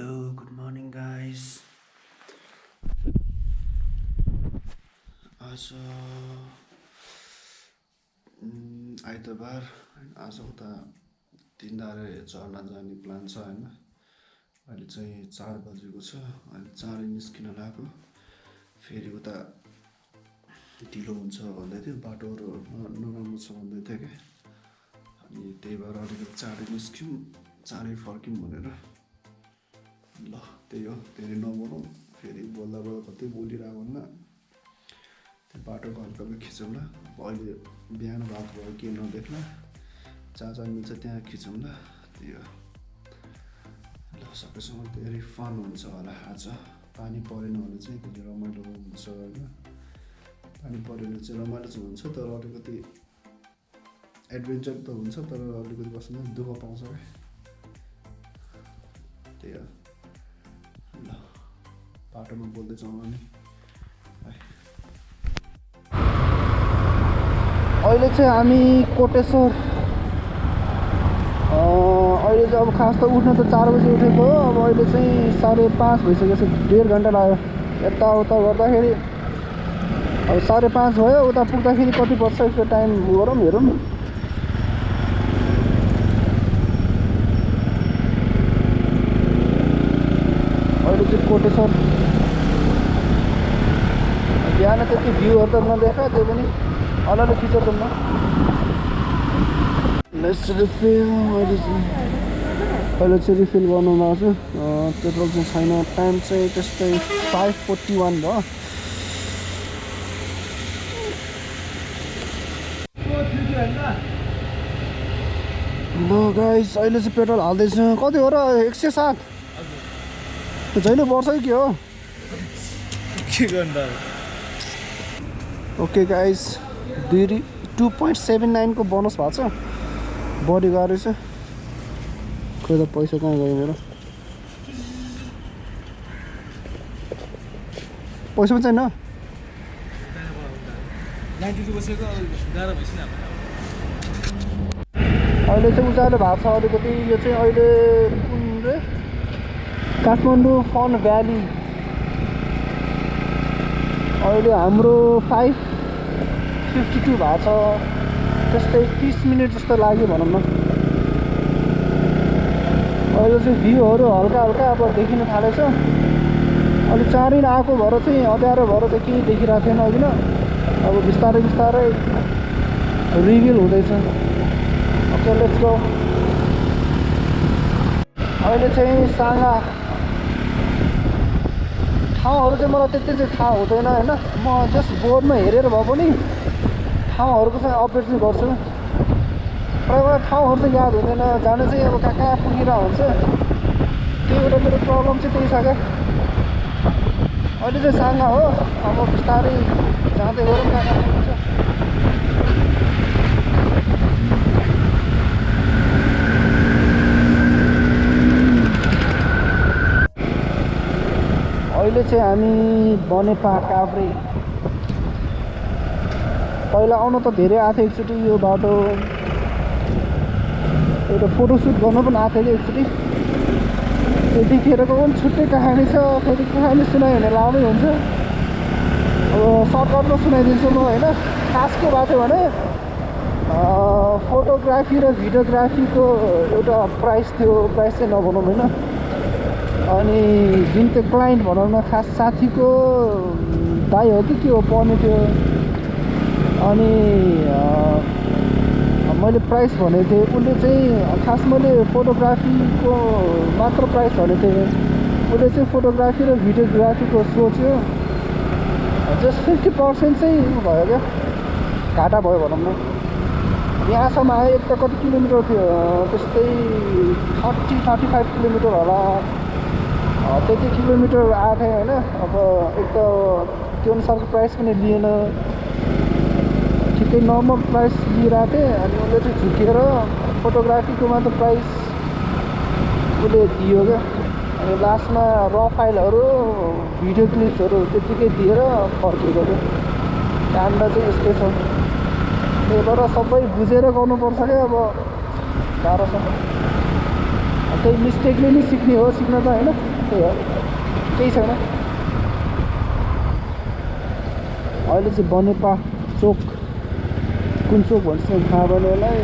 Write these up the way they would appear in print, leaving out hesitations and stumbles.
Hello, good morning, guys. आज आइतबार आज उता तिनधारे झर्ना जाने प्लान छ होइन। अहिले चाहिँ 4 बजेको छ। अहिले चाँडै निस्किन लाग्यो। फेरि उता ढिलो हुन्छ भन्दै थियो, बाटोहरू नराम्रो छ भन्दै थियो क्या। अनि त्यही भएर अलिकति चाँडै निस्क्यौँ, चाँडै फर्क्यौँ भनेर। ल त्यही हो, धेरै नबोलौँ, फेरि बोल्दा बोल्दा कतै बोलिरहेको हुन्न। त्यो बाटोको हल्का खिचौँला। अहिले बिहान भएको भयो के नदेख्ला, जहाँ जहाँ मिल्छ त्यहाँ खिचौँला। त्यही हो। ल सकेसम्म धेरै फन हुन्छ होला आज। पानी परेन भने चाहिँ धेरै रमाइलो हुन्छ होइन। पानी परेन चाहिँ रमाइलो चाहिँ हुन्छ, तर अलिकति एडभेन्चर त हुन्छ, तर अलिकति बस्नु दुःख पाउँछ क्या। त्यही हो। ल बाटोमा बोल्दैछौँ भने अहिले चाहिँ हामी कोटेश्वर, अहिले चाहिँ अब खास त उठ्न त 4 बजी उठेको हो। अब अहिले चाहिँ 5:30 भइसकेको छ। 1.5 घन्टा लाग्यो यताउता गर्दाखेरि। अब 5:30 भयो, उता पुग्दाखेरि कति पर्छ यसको टाइम गरौँ हेरौँ। अहिले चाहिँ कोटेश्वर बिहान त्यति भ्यूहरू त नदेखा, त्यो पनि अलिअलि खिचेर त लेट्स रिफिल। अहिले चाहिँ रिफिल गर्नु भएको छु। पेट्रोल चाहिँ छैन। टाइम चाहिँ त्यस्तै 5:41 भयो। ल गाइस अहिले चाहिँ पेट्रोल हाल्दैछु। कति हो र? 107 जहिले बढ्छ कि के हो? ओके गाइस, 2.79 को बोनस भएको छ। बढी गएको रहेछ। खोइ त पैसा कहाँ गयो मेरो? पैसा पनि छैन। अहिले चाहिँ उज्यालो भएको छ अलिकति। यो चाहिँ अहिले कुन रे? Kathmandu Fun Valley. अहिले हाम्रो 5:52 भएको छ। त्यस्तै 30 मिनट जस्तो लाग्यो भनौँ न। अहिले चाहिँ भ्यूहरू हल्का हल्का अब देखिन थालेछ। अलिक चाँडै आएको भएर चाहिँ अँध्यारो भएर चाहिँ केही देखिरहेको थिएन अघि न। अब बिस्तारै बिस्तारै रिभिल हुँदैछ। Okay let's go. अहिले चाहिँ साँगा ठाउँहरू चाहिँ मलाई त्यति चाहिँ थाहा हुँदैन होइन। म जस्ट बोर्डमा हेरेर भए पनि ठाउँहरूको चाहिँ अपडेट चाहिँ गर्छु। प्रायः ठाउँहरू चाहिँ याद हुँदैन, जानु चाहिँ अब कहाँ कहाँ पुगिरहेको हुन्छ। त्यो एउटा मेरो प्रब्लम चाहिँ त्यही छ क्या। अहिले चाहिँ साँगा हो। अब बिस्तारै जाँदै गरौँ कहाँ कहाँ पुग्छ। अहिले चाहिँ हामी बनेपा काभ्रे। पहिला आउनु त धेरै आएको थियो एकचोटि यो बाटो। एउटा फोटोसुट गर्नु पनि आएको थियो एकचोटि। त्यतिखेरको पनि छुट्टै कहानी छ। फेरि कहानी सुनायो भने लामै हुन्छ। अब सर्टकटमा सुनाइदिन्छु म होइन। खास के भएको थियो भने फोटोग्राफी र भिडियोग्राफीको एउटा प्राइस थियो। प्राइस चाहिँ नभनौँ होइन। अनि जुन त्यो क्लाइन्ट भनौँ न, खास साथीको दाइ हो कि के हो पर्ने थियो। अनि मैले प्राइस भनेको थिएँ। उसले चाहिँ खास मैले फोटोग्राफीको मात्र प्राइस भनेको थिएँ। उसले चाहिँ फोटोग्राफी र भिडियोग्राफीको सोच्यो। जस्ट 50% चाहिँ भयो क्या, घाटा भयो भनौँ न। यहाँसम्म आयो। एक त कति किलोमिटर थियो? त्यस्तै 30-35 किलोमिटर होला। त्यति किलोमिटर आएको थियो होइन। अब एक त त्यो अनुसारको प्राइस पनि लिएन, ठिकै नर्मल प्राइस लिइरहेको थिएँ। अनि उसले चाहिँ झुकेर फोटोग्राफीको मात्र प्राइस उसले दियो क्या। अनि लास्टमा र फाइलहरू भिडियो क्लिप्सहरू त्यतिकै दिएर फर्केको क्या। काण्ड चाहिँ यस्तै छ। त्यही भएर सबै बुझेर गर्नुपर्छ क्या। अब गाह्रो छ। त्यही मिस्टेकले नै सिक्ने हो, सिक्न त होइन। त्यही हो, केही छैन। अहिले चाहिँ बनेपा चोक, कुन चोक भन्छ थाहा भएन यसलाई,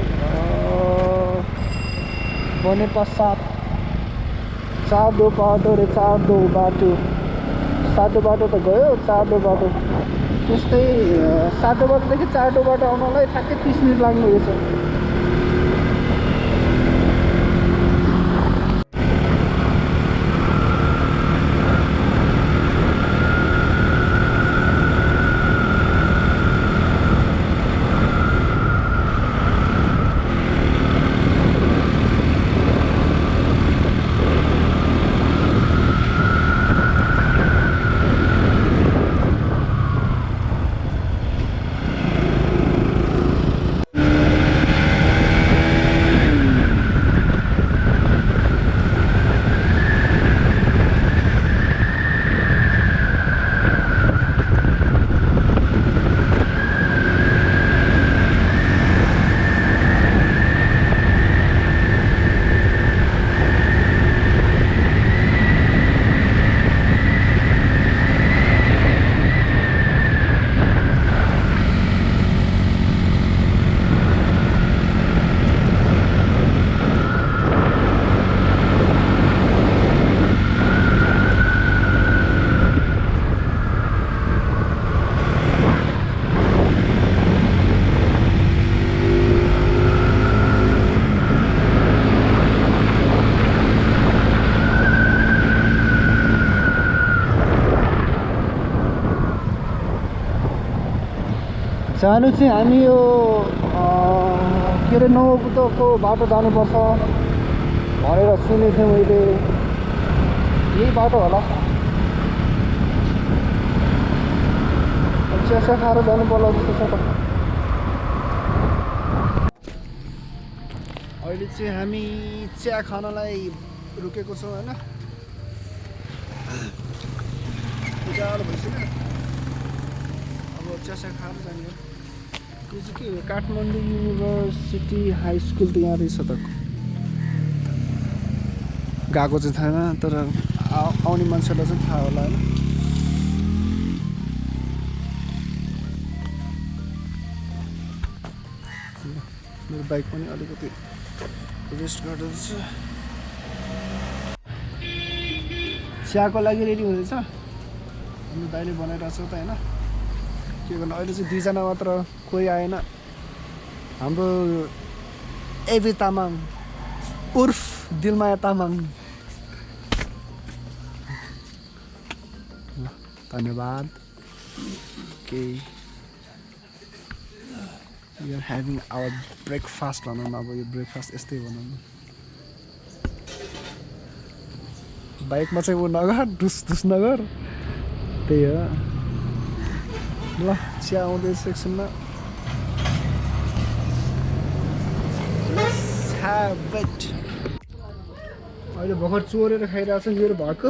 बनेपा 7 चार्दो बाटो रे, चार्दो बाटो, साटो बाटो त गयो, चार्दो बाटो त्यस्तै। साटो बाटोदेखि चार्दो बाटो आउनलाई ठ्याक्कै 30 मिनट लाग्ने रहेछ। जानु चाहिँ हामी यो के अरे नवबुद्धको बाटो जानुपर्छ भनेर सुनेको थिएँ मैले, यही बाटो होला। चिया खाएर जानु पर्ला जस्तो छ त। अहिले चाहिँ हामी चिया खानलाई रुकेको छौँ होइन, उज्यालो भइसक्यो, अब चिया खाएर जाने हो। यो चाहिँ के हो, काठमाडौँ युनिभर्सिटी हाई स्कुल त यहाँ रहेछ त। गएको चाहिँ थाहा, तर आउने मान्छेलाई चाहिँ थाहा होला होइन। मेरो बाइक पनि अलिकति रेस्ट गर्दैछ। चियाको लागि रेडी हुँदैछ, हामी दाइले बनाइरहेको छौँ त होइन। के गर्नु, अहिले चाहिँ 2जना मात्र, कोही आएन। हाम्रो एभी तामाङ उर्फ दिलमाया तामाङ, धन्यवाद। Okay, we are having our breakfast भनौँ न। अब यो ब्रेकफास्ट यस्तै भनौँ न। बाइकमा चाहिँ ऊ नगर, डुस नगर, त्यही हो। ल चिया आउँदैछ एकछिनमा। Let's have it। अहिले भर्खर चोरेर खाइरहेको छ मेरो भएको।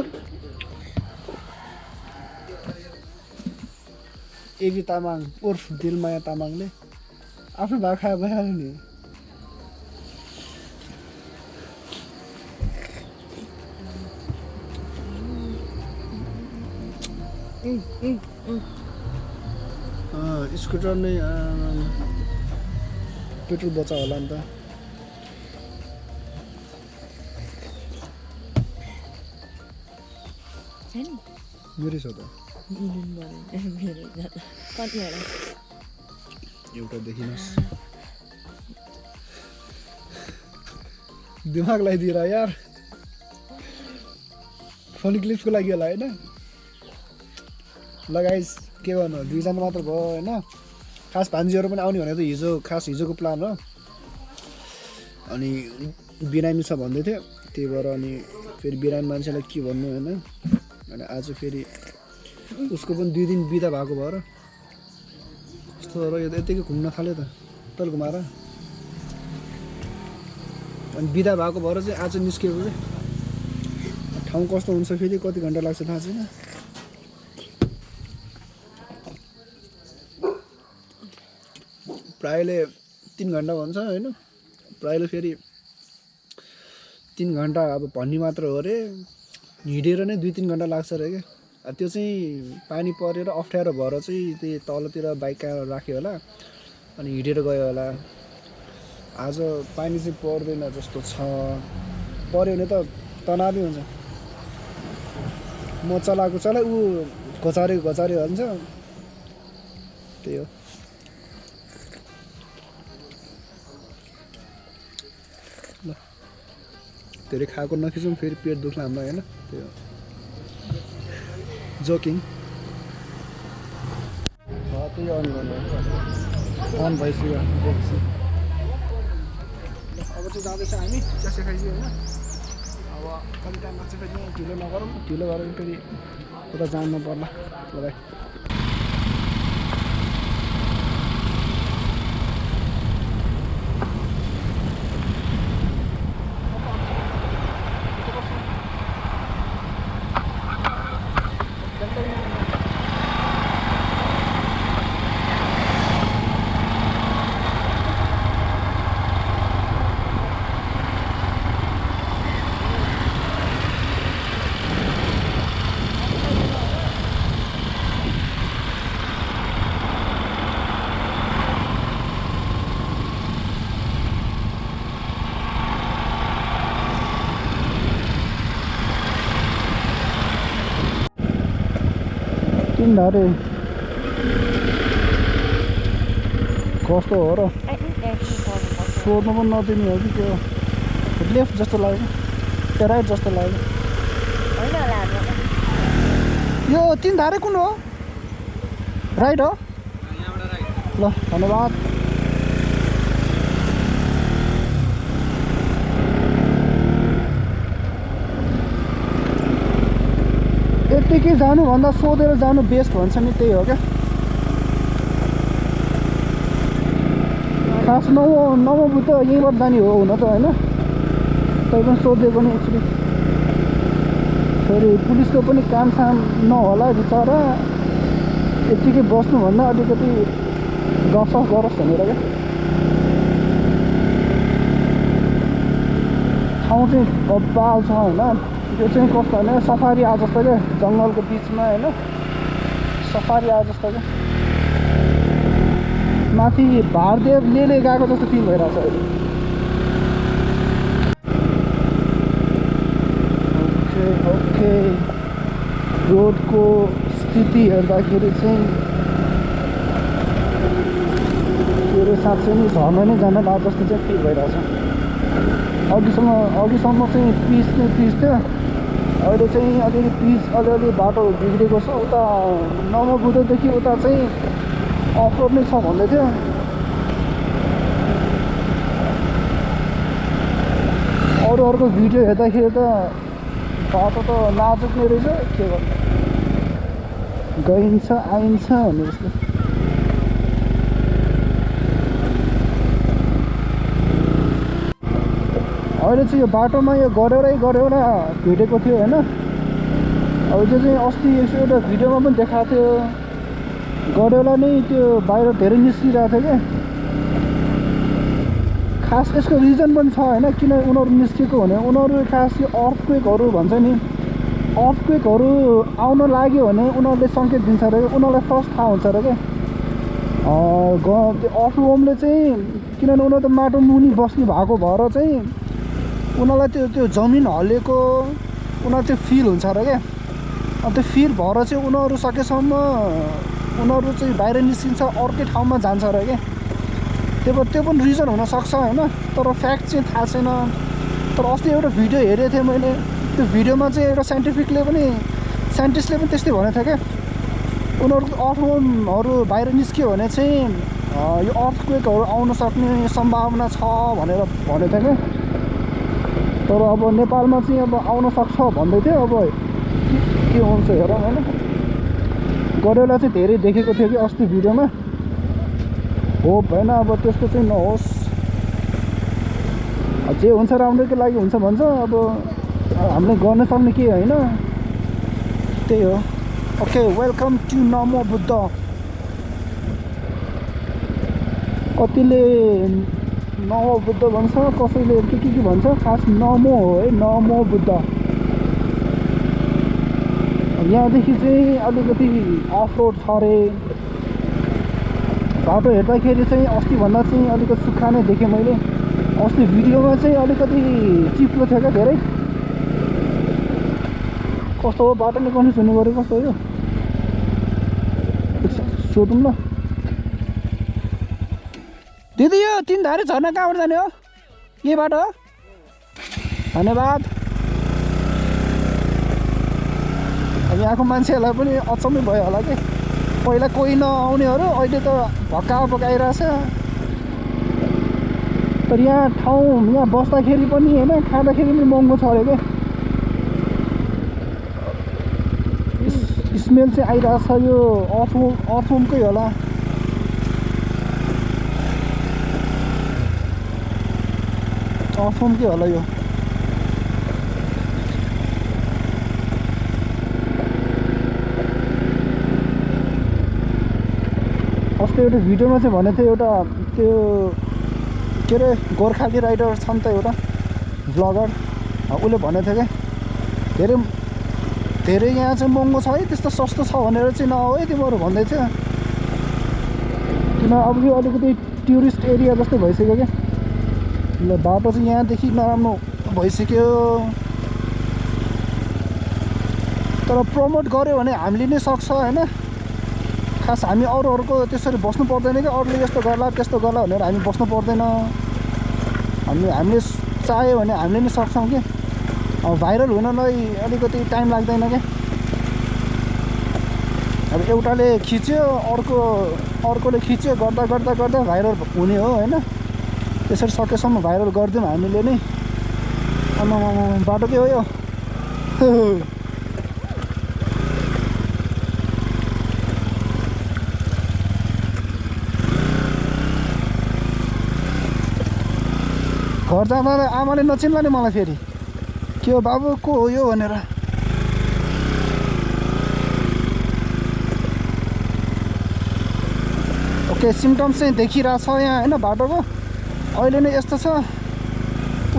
एभी तामाङ उर्फ दिलमाया तामाङले आफ्नो भाग खायो भइहाल्यो नि। स्कुटर नै पेट्रोल बचा होला नि त। मेरै छ त, एउटा देखिनुहोस्। दिमाग लगाइदिएर यार, फोन क्लिप्सको लागि होला होइन। लगाइस के गर्नु, 2जना मात्र भयो होइन। खास भान्जीहरू पनि आउने भनेको त हिजोको प्लान हो। अनि बिरामी छ भन्दै थियो, त्यही भएर अनि फेरि बिरामी मान्छेलाई के भन्नु होइन। अनि आज फेरि उसको पनि 2 दिन बिदा भएको भएर यस्तो र यो यतिकै घुम्न थाल्यो त, तल घुमाएर। अनि बिदा भएको भएर चाहिँ आज निस्केको चाहिँ। ठाउँ कस्तो हुन्छ फेरि, कति घन्टा लाग्छ थाहा छैन। प्रायले 3 घन्टा भन्छ होइन, प्रायले फेरि 3 घन्टा अब भन्ने मात्र हो अरे। हिँडेर नै 2-3 घन्टा लाग्छ अरे क्या। त्यो चाहिँ पानी परेर अप्ठ्यारो भएर चाहिँ त्यो तलतिर बाइक कहाँ राख्यो होला अनि हिँडेर गयो होला। आज पानी चाहिँ पर्दैन जस्तो छ। पर्यो भने त तनावै हुन्छ। म चलाएको ऊ घचारे हाल्छ। त्यही हो। ल धेरै खाएको नखिचौँ फेरि पेट दुख्ला हामीलाई होइन। त्यही हो जोकिङ। त्यही अन गर्नु अन भइसक्यो। अब चाहिँ जाँदैछ हामी चिया खाइसक्यो होइन। अब कति टाइम लाग्छ फेरि ढिलो नगरौँ। ढिलो गरेर फेरि उता जानु पर्ला। ल भाइ तिनधारे कस्तो हो र सोध्नु पनि नदिने हो कि त्यो लेफ्ट जस्तो लाग्यो त्यो राइट जस्तो लाग्यो। यो तिनधारे कुन हो? राइट हो? ल धन्यवाद। यत्तिकै जानुभन्दा सोधेर जानु बेस्ट भन्छ नि। त्यही हो क्या। खास नमोबुद्ध यहीँबाट जाने हो हुन त होइन। तै पनि सोधेको नि एक्चुली फेरि पुलिसको पनि कामसाम नहोला बिचरा। यत्तिकै बस्नुभन्दा अलिकति गफसफ गरोस् भनेर क्या। ठाउँ चाहिँ बब्बाल छ होइन। यो चाहिँ कस्तो होइन सफारी आए जस्तो क्या। जङ्गलको बिचमा होइन सफारी आए जस्तो क्या। माथि भारदेव लिएर गएको जस्तो फिल भइरहेछ अहिले। ओके रोडको स्थिति हेर्दाखेरि चाहिँ मेरो साँच्चै नै झर्न नै जान लाग जस्तो चाहिँ फिल भइरहेछ। अघिसम्म चाहिँ पिच नै पिच थियो। अहिले चाहिँ अलिअलि बाटो बिग्रेको छ। उता नमोबुद्धदेखि उता चाहिँ अफरोड नै छ भन्दै थियो। अरूहरूको भिडियो हेर्दाखेरि त बाटो त नाजुक नै रहेछ। के गर्नु गइन्छ आइन्छ भन्ने जस्तो। अहिले चाहिँ यो बाटोमा यो गरेर भेटेको थियो होइन। अब त्यो चाहिँ अस्ति एउटा भिडियोमा पनि देखाएको थियो। गरेला नै त्यो बाहिर धेरै निस्किरहेको थियो क्या। खास यसको रिजन पनि छ होइन किन उनीहरू निस्केको भने उनीहरू खास यो अर्थक्वेकहरू भन्छ नि। अर्थक्वेकहरू आउन लाग्यो भने उनीहरूले सङ्केत दिन्छ अरे। उनीहरूलाई फर्स्ट थाहा हुन्छ अरे क्या। त्यो अर्थवर्मले चाहिँ किनभने उनीहरू त माटो मुनि बस्ने भएको भएर चाहिँ उनीहरूलाई त्यो जमिन हल्लेको उनीहरू त्यो फिल हुन्छ अरे क्या। अनि त्यो फिल भएर चाहिँ उनीहरू सकेसम्म उनीहरू चाहिँ बाहिर निस्किन्छ अर्कै ठाउँमा जान्छ अरे क्या। त्यो पनि रिजन हुनसक्छ होइन। तर फ्याक्ट चाहिँ थाहा छैन। तर अस्ति एउटा भिडियो हेरेको थिएँ मैले। त्यो भिडियोमा चाहिँ एउटा साइन्टिस्टले पनि त्यस्तै भनेको थियो क्या। उनीहरूको अर्थवर्महरू बाहिर निस्क्यो भने चाहिँ यो अर्थक्वेकहरू आउन सक्ने सम्भावना छ भनेर भनेको थियो क्या। तर अब नेपालमा चाहिँ अब आउन सक्छ भन्दै थियो। अब के हुन्छ हेरौँ होइन। गरेला चाहिँ धेरै देखेको थियो कि अस्ति भिडियोमा। होप होइन अब त्यस्तो चाहिँ नहोस्। जे हुन्छ राम्रैको लागि हुन्छ भन्छ। अब हामीले गर्न सक्ने के होइन। त्यही हो। Okay welcome to Namobuddha. कतिले नमोबुद्ध भन्छ कसैले के भन्छ। खास नमो हो है नमोबुद्ध। यहाँदेखि चाहिँ अलिकति अफ रोड छ अरे। बाटो हेर्दाखेरि चाहिँ अस्तिभन्दा चाहिँ अलिकति सुक्खा नै देखेँ मैले। अस्ति भिडियोमा चाहिँ अलिकति चिप्लो थियो क्या धेरै। कस्तो हो बाटो नै कन्फ्युज हुने गऱ्यो, कस्तो हो यो सोधौँ ल। दिदी यो तीनधारे झर्ना कहाँबाट जाने हो? के बाटो हो? धन्यवाद। अब यहाँको मान्छेहरूलाई पनि अचम्मै भयो होला कि, पहिला कोही नआउनेहरू अहिले त भक्का पकाइरहेछ। तर यहाँ ठाउँ यहाँ बस्दाखेरि पनि होइन खाँदाखेरि पनि महँगो छ अरे क्या। स्मेल चाहिँ आइरहेछ, यो अर्थहोमकै होला। अर्थहोमकै होला यो। अस्ति एउटा भिडियोमा चाहिँ भनेको थियो एउटा त्यो के अरे गोर्खाली राइडर छ नि त एउटा भ्लगर, उसले भनेको थियो क्या धेरै यहाँ चाहिँ महँगो छ है, त्यस्तो सस्तो छ भनेर चाहिँ नआऊ है तिमीहरू भन्दै थियो। किन अब यो अलिकति टुरिस्ट एरिया जस्तो भइसक्यो क्या। ल बाटो चाहिँ यहाँदेखि नराम्रो भइसक्यो, तर प्रमोट गऱ्यो भने हामीले नै सक्छ होइन। खास हामी अरूहरूको त्यसरी बस्नु पर्दैन क्या, अरूले यस्तो गर्ला त्यस्तो गर्ला भनेर हामी बस्नु पर्दैन। हामीले चाह्यो भने हामीले नै सक्छौँ कि। अब भाइरल हुनलाई अलिकति टाइम लाग्दैन क्या। अब एउटाले खिच्यो अर्कोले खिच्यो गर्दा गर्दा गर्दा भाइरल हुने हो होइन। त्यसरी सकेसम्म भाइरल गरिदिउँ हामीले नै। बाटो के हो यो? घर जाँदा आमाले नचिन्ला नि मलाई फेरि, के हो बाबु को हो यो भनेर। ओके सिम्टम्स चाहिँ देखिरहेछ यहाँ होइन बाटोको। अहिले नै यस्तो छ,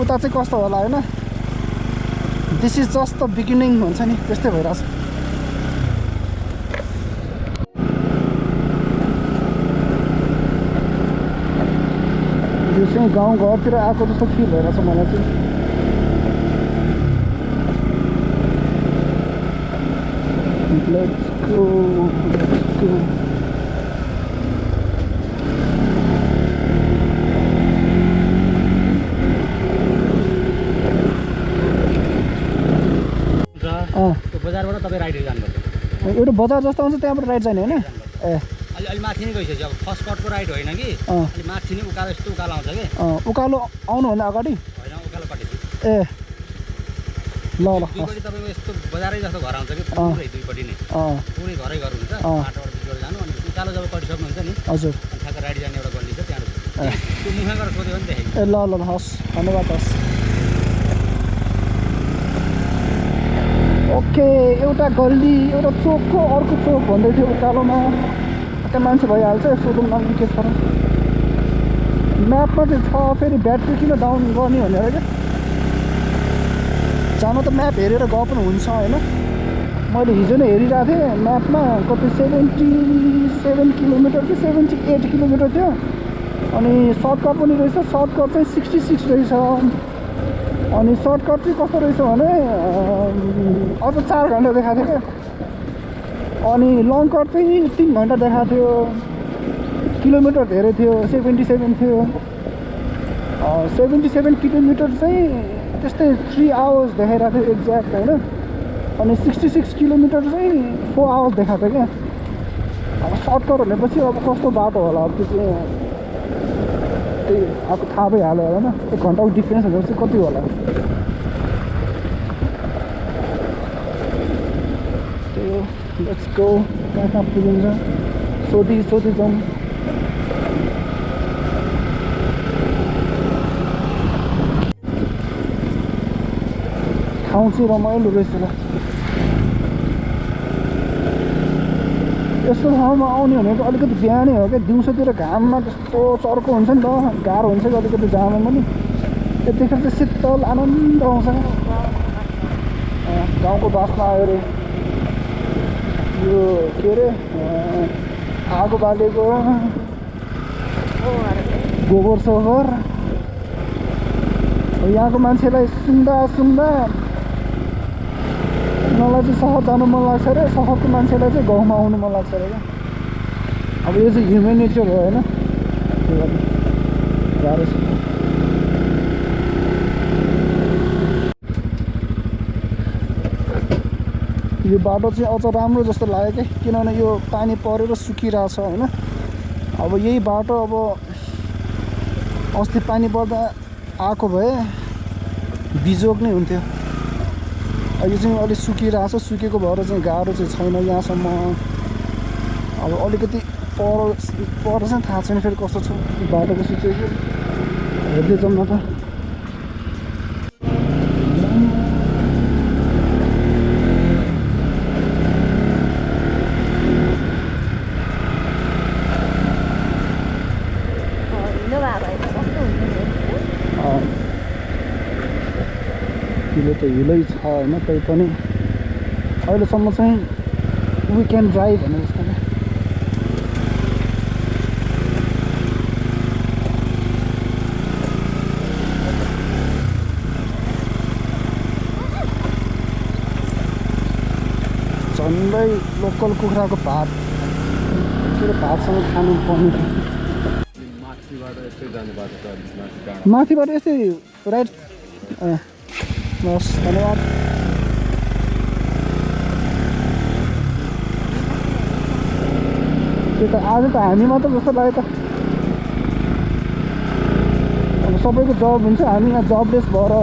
उता चाहिँ कस्तो होला होइन। This is just the beginning हुन्छ नि, त्यस्तै भइरहेछ। यो चाहिँ गाउँ घरतिर आएको जस्तो फिल भइरहेछ मलाई चाहिँ। Let's go. बजारबाट तपाईँ राइड जानुपर्छ। एउटा बजार जस्तो आउँछ त्यहाँबाट राइड जाने होइन? ए अलि माथि नै गइसक्यो। अब फर्स्ट कटको राइड होइन कि, अलि माथि नै उकालो यस्तो उकालो आउँछ कि। उकालो आउनुभन्दा अगाडि होइन उकालोपट्टि। ए ल ल दुईपट्टि तपाईँको यस्तो बजारै जस्तो घर आउँछ कि पुरै दुईपट्टि नै पुरै घरै घर हुन्छ। बाटोबाट बिचबाट जानु अनि उकालो जब कटिसक्नुहुन्छ नि हजुर ठ्याक्क राइड जाने एउटा गल्ली छ त्यहाँ त्यो मुखा गरेर सोध्यो भने देखेको। ए ल ल हस् धन्यवाद हस्। ओके एउटा गल्ली एउटा चोकको अर्को चोक भन्दै थियो उकालोमा। त्यहाँ मान्छे भइहाल्छ, सोधौँ न के छ र। म्यापमा चाहिँ छ, फेरि ब्याट्री किन डाउन गर्ने भनेर क्या। जानु त म्याप हेरेर गए पनि हुन्छ होइन। मैले हिजो नै हेरिरहेको थिएँ म्यापमा, कति 77 किलोमिटर कि 78 किलोमिटर थियो। अनि सर्टकट पनि रहेछ, सर्टकट चाहिँ 66 रहेछ। अनि सर्टकट चाहिँ कस्तो रहेछ भने अझ 4 घन्टा देखाएको थियो क्या। अनि लङ कट चाहिँ 3 घन्टा देखाएको थियो। किलोमिटर धेरै थियो, 77 थियो। 77 किलोमिटर चाहिँ त्यस्तै 3 आवर्स देखाइरहेको थियो एक्ज्याक्ट होइन। अनि 66 किलोमिटर चाहिँ 4 आवर्स देखाएको थियो क्या। अब सर्टकट भनेपछि अब कस्तो बाटो होला, अब त्यो चाहिँ त्यही अब थाहा भइहाल्यो होइन। 1 घन्टाको डिफ्रेन्स भनेपछि कति होला। त्यो लेट्स गो। कहाँ कहाँ पुगिन्छ सोधी जाउँ। ठाउँ चाहिँ रमाइलो रहेछ ल। यस्तो ठाउँमा आउने भनेको अलिकति बिहानै हो क्या। दिउँसोतिर घाममा त्यस्तो चर्को हुन्छ नि त, गाह्रो हुन्छ कि अलिकति जानु पनि। त्यतिखेर चाहिँ शीतल आनन्द आउँछ। गाउँको बासमा आयो अरे। यो के अरे आगो बालेको गोबर सोबर यहाँको मान्छेलाई सुन्दा मलाई चाहिँ सहर जानु मन लाग्छ अरे, सहरको मान्छेलाई चाहिँ गाउँमा आउनु मन लाग्छ अरे क्या। अब यो चाहिँ ह्युमन नेचर हो होइन, त्यो गर्नु गाह्रो छ। यो बाटो चाहिँ अझ राम्रो जस्तो लाग्यो क्या, किनभने यो पानी परेर सुकिरहेछ होइन। अब यही बाटो अब अस्ति पानी पर्दा आएको भए बिजोग नै हुन्थ्यो। यो चाहिँ अलिक सुकिरहेछ, सुकेको भएर चाहिँ गाह्रो चाहिँ छैन यहाँसम्म। अब अलिकति पर चाहिँ थाहा छैन फेरि कस्तो छ बाटोको सिचुएसन, हेर्दै जाउँ न त। हिलो त हिलै छ होइन, तै पनि अहिलेसम्म चाहिँ वी क्यान ड्राइभ भने जस्तो क्या। झन्डै लोकल कुखुराको भात के अरे भातसँग खानु पर्ने। माथिबाट यस्तै राइट। हस् धन्यवाद। त्यो त आज त हामी मात्र जस्तो लाग्यो त। अब सबैको जब हुन्छ, हामी यहाँ जबलेस भएर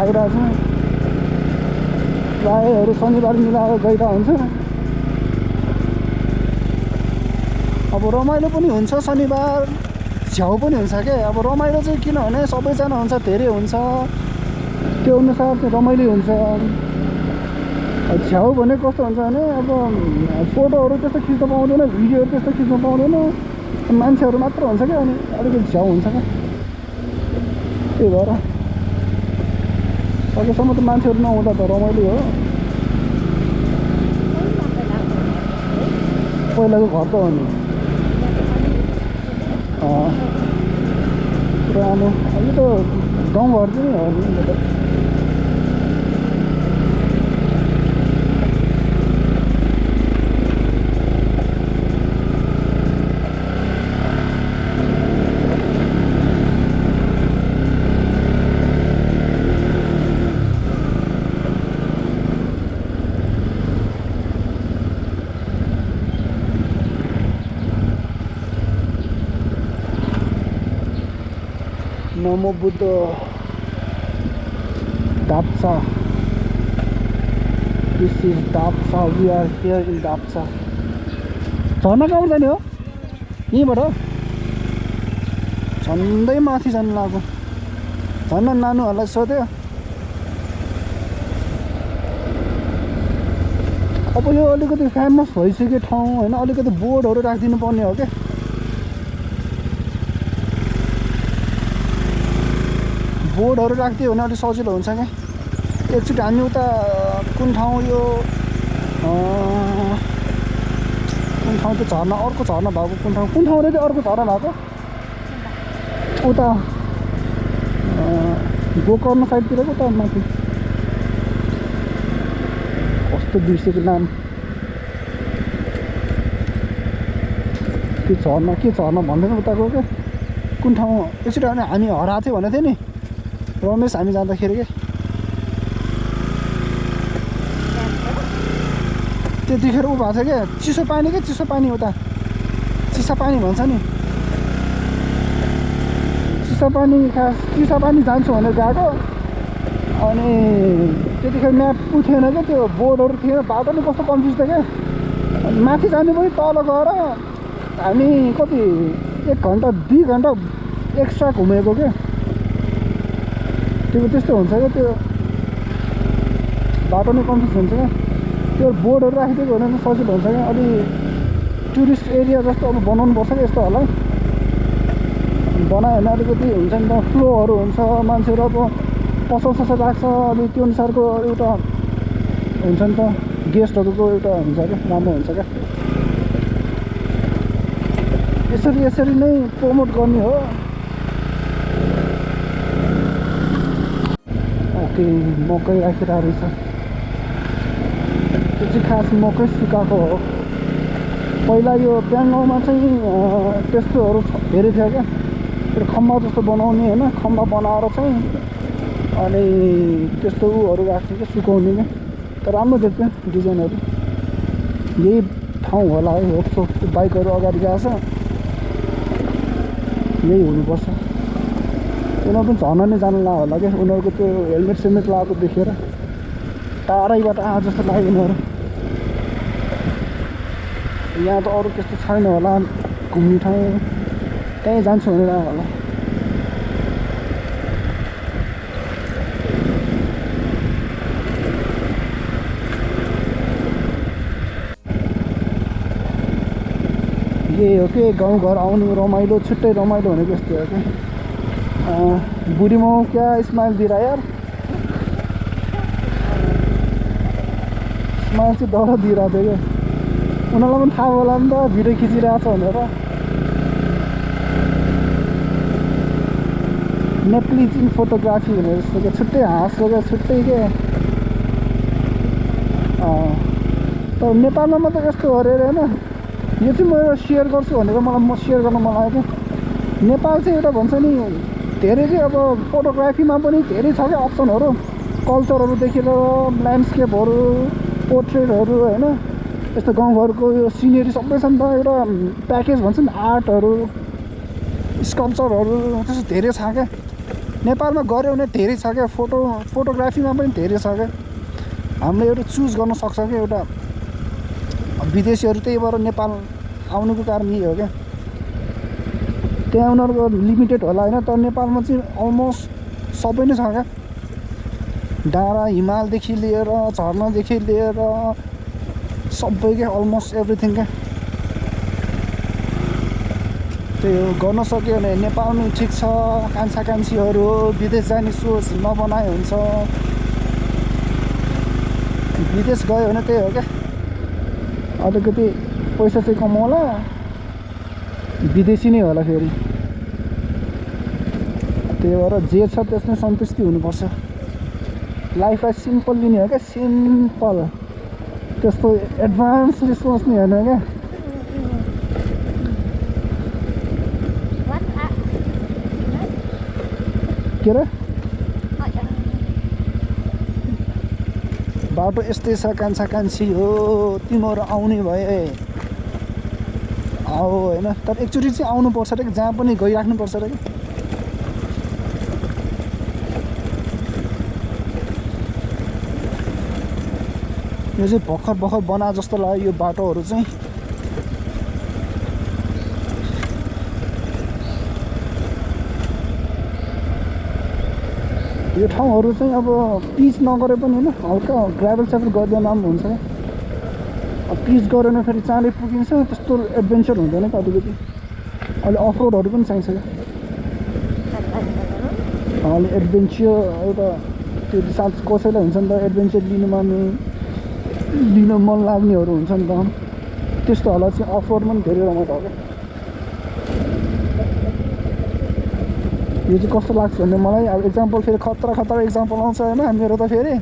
आइरहेछौँ। प्रायःहरू शनिबार मिलाएर गइरहेको हुन्छ। अब रमाइलो पनि हुन्छ, शनिबार झ्याउ पनि हुन्छ क्या। अब रमाइलो चाहिँ किनभने सबैजना हुन्छ, धेरै हुन्छ, त्यो अनुसार चाहिँ रमाइलो हुन्छ। झ्याउ भने कस्तो हुन्छ भने अब फोटोहरू त्यस्तो खिच्न पाउँदैन, भिडियोहरू त्यस्तो खिच्न पाउँदैन, मान्छेहरू मात्र हुन्छ क्या। अनि अलिकति झ्याउ हुन्छ क्या, त्यही भएर सकेसम्म त मान्छेहरू नहुँदा त रमाइलो हो। पहिलाको घर त हो नि पुरानो, यो त गाउँघर चाहिँ हो नि। Namo Buddha Dapcha. This is Dapcha, we are here in Dapcha. झर्ना कहाँ जाने हो? यहीँबाट झन्डै माथि जानु लाग्यो। झन् नानुहरूलाई सोध्यो। अब यो अलिकति फेमस भइसक्यो ठाउँ होइन, अलिकति बोर्डहरू राखिदिनु पर्ने हो क्या। बोर्डहरू राखिदियो भने अलिक सजिलो हुन्छ क्या। एकचोटि हामी उता कुन ठाउँ यो कुन ठाउँ त्यो झर्ना, अर्को झर्ना भएको कुन ठाउँ रे त्यो अर्को झर्ना भएको उता गोकर्ण साइडतिरको त माथि कस्तो बिर्सेको नाम। त्यो झर्ना के झर्ना भन्दैन उताको क्या, कुन ठाउँ। एकचोटि हामी हराएको थियो भनेको थियो नि रमेश, हामी जाँदाखेरि क्या। त्यतिखेर ऊ भएको छ क्या, चिसो पानी क्या, चिसो पानी उता चिसा पानी भन्छ नि। चिसा पानी जान्छु भनेर गएको। अनि त्यतिखेर म्याप थिएन क्या, त्यो बोर्डहरू थिएन, बाटो नि कस्तो कन्फ्युज थियो क्या। अनि माथि जानु पनि तल गएर हामी कति 1 घन्टा 2 घन्टा एक्स्ट्रा घुमेको क्या। त्यो त्यस्तो हुन्छ क्या, त्यो बाटो नै कन्फ्युज हुन्छ क्या। त्यो बोर्डहरू राखिदिएको भने सजिलो हुन्छ क्या। अलि टुरिस्ट एरिया जस्तो अब बनाउनु पर्छ क्या यस्तो होला। बनायो भने अलिकति हुन्छ नि त, फ्लोहरू हुन्छ, मान्छेहरू अब पसल राख्छ, अलि त्यो अनुसारको एउटा हुन्छ नि त गेस्टहरूको एउटा हुन्छ क्या, राम्रो हुन्छ क्या। यसरी नै प्रमोट गर्ने हो। ओके, मकै राखिरहेको रहेछ। त्यो चाहिँ खास मकै सुकाएको हो। पहिला यो प्याङगाउँमा चाहिँ त्यस्तोहरू धेरै थियो क्या, त्यो खम्बा जस्तो बनाउने होइन, खम्बा बनाएर चाहिँ अनि त्यस्तो उहरू राख्थ्यो क्या, सुकाउने क्या। तर राम्रो देख्थ्यो डिजाइनहरू। यही ठाउँ होला है, होप्सो। बाइकहरू अगाडि गएको छ, यही हुनुपर्छ। उनीहरू पनि झर्न नै जानु ला होला क्या, उनीहरूको त्यो हेलमेट सेलमेट लगाएको देखेर टाढैबाट आए जस्तो लाग्यो उनीहरू। यहाँ त अरू त्यस्तो छैन होला घुम्ने ठाउँ, त्यहीँ जान्छु भनेर आयो होला। यही हो कि गाउँघर आउनु रमाइलो, छुट्टै रमाइलो भनेको यस्तो हो कि। बुढी माउ क्या स्माइल दिएर यार, स्माइल चाहिँ डर दिइरहेको थियो क्या। उनीहरूलाई पनि थाहा होला नि त भिडियो खिचिरहेको छ भनेर। नेप्लिज इन फोटोग्राफी भनेर जस्तो क्या, छुट्टै हाँसो क्या, छुट्टै क्या। तर नेपालमा मात्रै यस्तो हो अरे होइन। यो चाहिँ म सेयर गर्छु भनेर म सेयर गर्न मन लाग्यो क्या। नेपाल चाहिँ एउटा भन्छ नि, धेरै चाहिँ अब फोटोग्राफीमा पनि धेरै छ क्या अप्सनहरू, कल्चरहरूदेखि लिएर ल्यान्डस्केपहरू, पोर्ट्रेटहरू होइन, यस्तो गाउँघरको यो सिनेरी सबै छ नि त। एउटा प्याकेज भन्छ नि, आर्टहरू, स्कल्पचरहरू, त्यस्तो धेरै छ क्या। नेपालमा गऱ्यो भने धेरै छ क्या। फोटोग्राफीमा पनि धेरै छ क्या। हामीले एउटा चुज गर्न सक्छ क्या। एउटा विदेशीहरू त्यही भएर नेपाल आउनुको कारण यही हो क्या। त्यहाँ उनीहरूको लिमिटेड होला होइन, तर नेपालमा चाहिँ अलमोस्ट सबै नै छ क्या। डाँडा हिमालदेखि लिएर झर्नादेखि लिएर सबै क्या, अलमोस्ट एभ्रिथिङ क्या। त्यही हो, गर्न सक्यो भने नेपालमै ठिक छ। कान्छा कान्छीहरू विदेश जाने सोच नबनाए हुन्छ। विदेश गयो भने त्यही हो क्या, अलिकति पैसा चाहिँ कमाउला, विदेशी नै होला फेरि। त्यही भएर जे छ त्यसमै सन्तुष्टि हुनुपर्छ। लाइफलाई सिम्पल लिने हो क्या, सिम्पल। त्यस्तो एडभान्स सोच्ने होइन क्या। के अरे बाटो यस्तै छ कान्छा कान्छी हो, तिमीहरू आउने भए आऊ होइन। तर एकचोटि चाहिँ आउनुपर्छ रे, जहाँ पनि गइराख्नुपर्छ रे। यो चाहिँ भर्खर बना जस्तो लाग्यो यो बाटोहरू चाहिँ। यो ठाउँहरू चाहिँ अब पिच नगरे पनि होइन, हल्का ग्राभल स्याभल गरिदियो राम्रो हुन्छ। अब पिच गरेन फेरि चाँडै पुगिन्छ, त्यस्तो एडभेन्चर हुँदैन क्या अलिकति। अहिले अफरोडहरू पनि चाहिन्छ क्या। अहिले एडभेन्चर एउटा त्यो साथ कसैलाई हुन्छ नि त, एडभेन्चर लिन मन लाग्नेहरू हुन्छ नि त, त्यस्तोहरूलाई चाहिँ अफरोड पनि धेरै रमाइलो हो क्या। यो चाहिँ कस्तो लाग्छ भने मलाई अब एक्जाम्पल फेरि खतरा एक्जाम्पल आउँछ होइन मेरो त। फेरि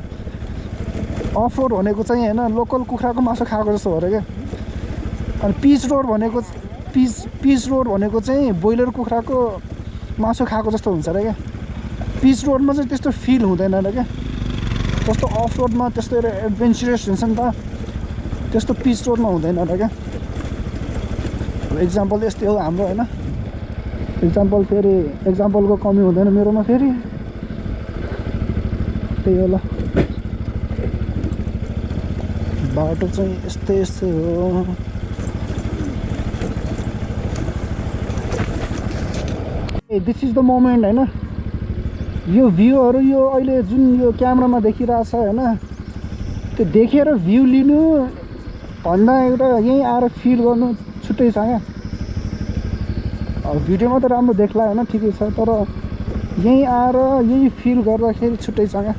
अफरोड भनेको चाहिँ होइन, लोकल कुखुराको मासु खाएको जस्तो हो अरे क्या। अनि पिच रोड भनेको चाहिँ ब्रोइलर कुखुराको मासु खाएको जस्तो हुन्छ अरे क्या। पिच रोडमा चाहिँ त्यस्तो फिल हुँदैन अरे क्या। जस्तो अफरोडमा त्यस्तो एडभेन्चरस हुन्छ नि त, त्यस्तो पिच रोडमा हुँदैन अरे क्या। एक्जाम्पल यस्तै हो हाम्रो होइन। एक्जाम्पल फेरि एक्जाम्पलको कमी हुँदैन मेरोमा फेरि, त्यही होला। बाटो चाहिँ यस्तै हो। दिस इज द मोमेन्ट होइन। यो भ्यूहरू यो अहिले जुन यो क्यामेरामा देखिरहेछ होइन, त्यो देखेर भ्यू लिनु भन्दा एउटा यहीँ आएर फिल गर्नु छुट्टै छ क्या। अब भिडियोमा त राम्रो देख्ला होइन, ठिकै छ, तर यहीँ आएर यही फिल गर्दाखेरि छुट्टै छ क्या।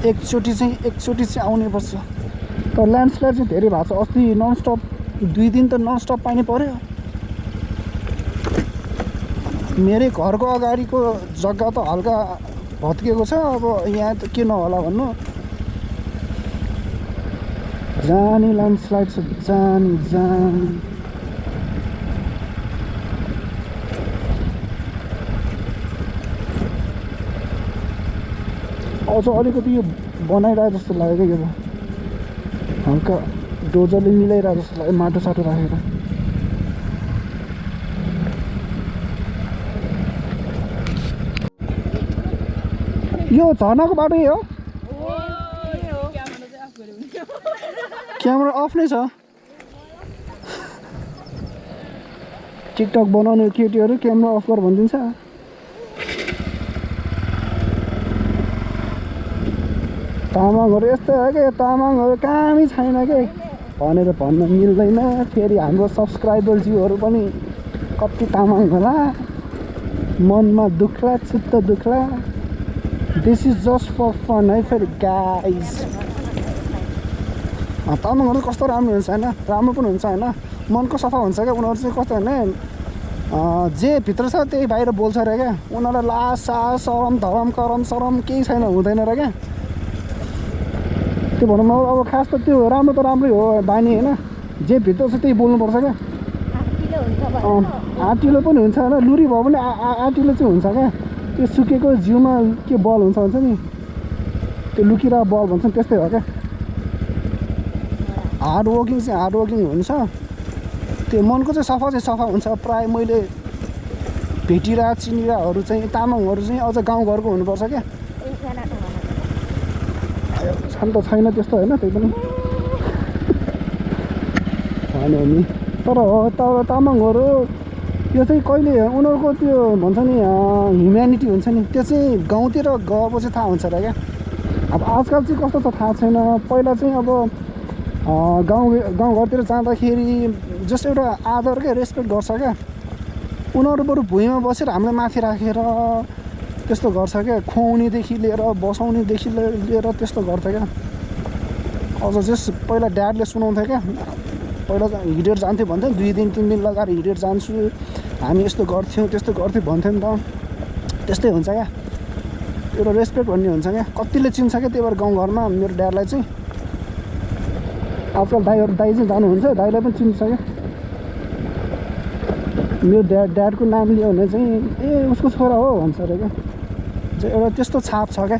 एकचोटि चाहिँ आउनुपर्छ। तर ल्यान्डस्लाइड चाहिँ धेरै भएको छ। अस्ति ननस्टप 2 दिन त ननस्टप पानी पऱ्यो। मेरै घरको अगाडिको जग्गा त हल्का भत्किएको छ। अब यहाँ त के नहोला भन्नु, जाने ल्यान्डस्लाइड छ, जाने अझ अलिकति यो बनाइरहेको जस्तो लाग्यो क्या, यो हल्का डोजरले मिलाइरहेको जस्तो लाग्यो, माटो साटो राखेर। यो झर्नाको बाटो हो, क्यामेरा अफ नै छ। टिकटक बनाउने केटीहरू क्यामेरा अफ गर भनिदिन्छ। तामाङहरू यस्तै हो क्या, तामाङहरू कामै छैन क्या भनेर भन्न मिल्दैन। फेरि हाम्रो सब्सक्राइबरज्यूहरू पनि कति तामाङ होला, मनमा दुख्ला, चित्त दुख्ला। This is just for fun है फेरि गाइज। तामाङहरू कस्तो राम्रो हुन्छ होइन, राम्रो पनि हुन्छ होइन, मनको सफा हुन्छ क्या। उनीहरू चाहिँ कस्तो भने जे भित्र छ त्यही बाहिर बोल्छ अरे क्या। उनीहरूलाई लाज सास सरम धरम करम सरम केही छैन, हुँदैन र क्या। त्यो भनौँ अब खास त त्यो राम्रो त राम्रै हो बानी होइन, जे भित्र छ त्यही बोल्नुपर्छ क्या। आँटिलो पनि हुन्छ होइन, लुरी भयो भने आँटिलो चाहिँ हुन्छ क्या। त्यो सुकेको जिउमा के बल हुन्छ नि, त्यो लुकिरहेको बल भन्छ नि, त्यस्तै हो क्या। हार्ड वर्किङ चाहिँ हार्ड वर्किङ हुन्छ, त्यो मनको चाहिँ सफा हुन्छ। प्रायः मैले भेटिरहेको चिनिरहेहरू चाहिँ तामाङहरू चाहिँ अझ गाउँघरको हुनुपर्छ क्या। छन् त छैन त्यस्तो होइन, त्यही पनि भन्यो नि। तर तामाङहरू यो चाहिँ कहिले उनीहरूको त्यो भन्छ नि ह्युम्यानिटी हुन्छ नि, त्यो चाहिँ गाउँतिर गएपछि थाहा हुन्छ र क्या। अब आजकल चाहिँ कस्तो छ थाहा छैन। पहिला चाहिँ अब गाउँघरतिर जाँदाखेरि जस्तो एउटा आदर क्या, रेस्पेक्ट गर्छ क्या। उनीहरू बरु भुइँमा बसेर हामीलाई माथि राखेर त्यस्तो गर्छ क्या। खुवाउनेदेखि लिएर बसाउनेदेखि लिएर त्यस्तो गर्छ क्या। अझ जस पहिला ड्याडले सुनाउँथ्यो क्या, पहिला हिँडेर जान्थ्यो भन्थ्यो, 2 दिन 3 दिन लगाएर हिँडेर जान्छु, हामी यस्तो गर्थ्यौँ त्यस्तो गर्थ्यौँ भन्थ्यो नि त। त्यस्तै हुन्छ क्या, एउटा रेस्पेक्ट भन्ने हुन्छ क्या। कतिले चिन्छ क्या, त्यही भएर गाउँघरमा मेरो ड्याडलाई चाहिँ आजकल दाइ चाहिँ जानुहुन्छ, दाइलाई पनि चिन्छ क्या। मेरो ड्याडको नाम लियो भने चाहिँ ए उसको छोरा हो भन्छ अरे क्या। एउटा त्यस्तो छाप छ क्या।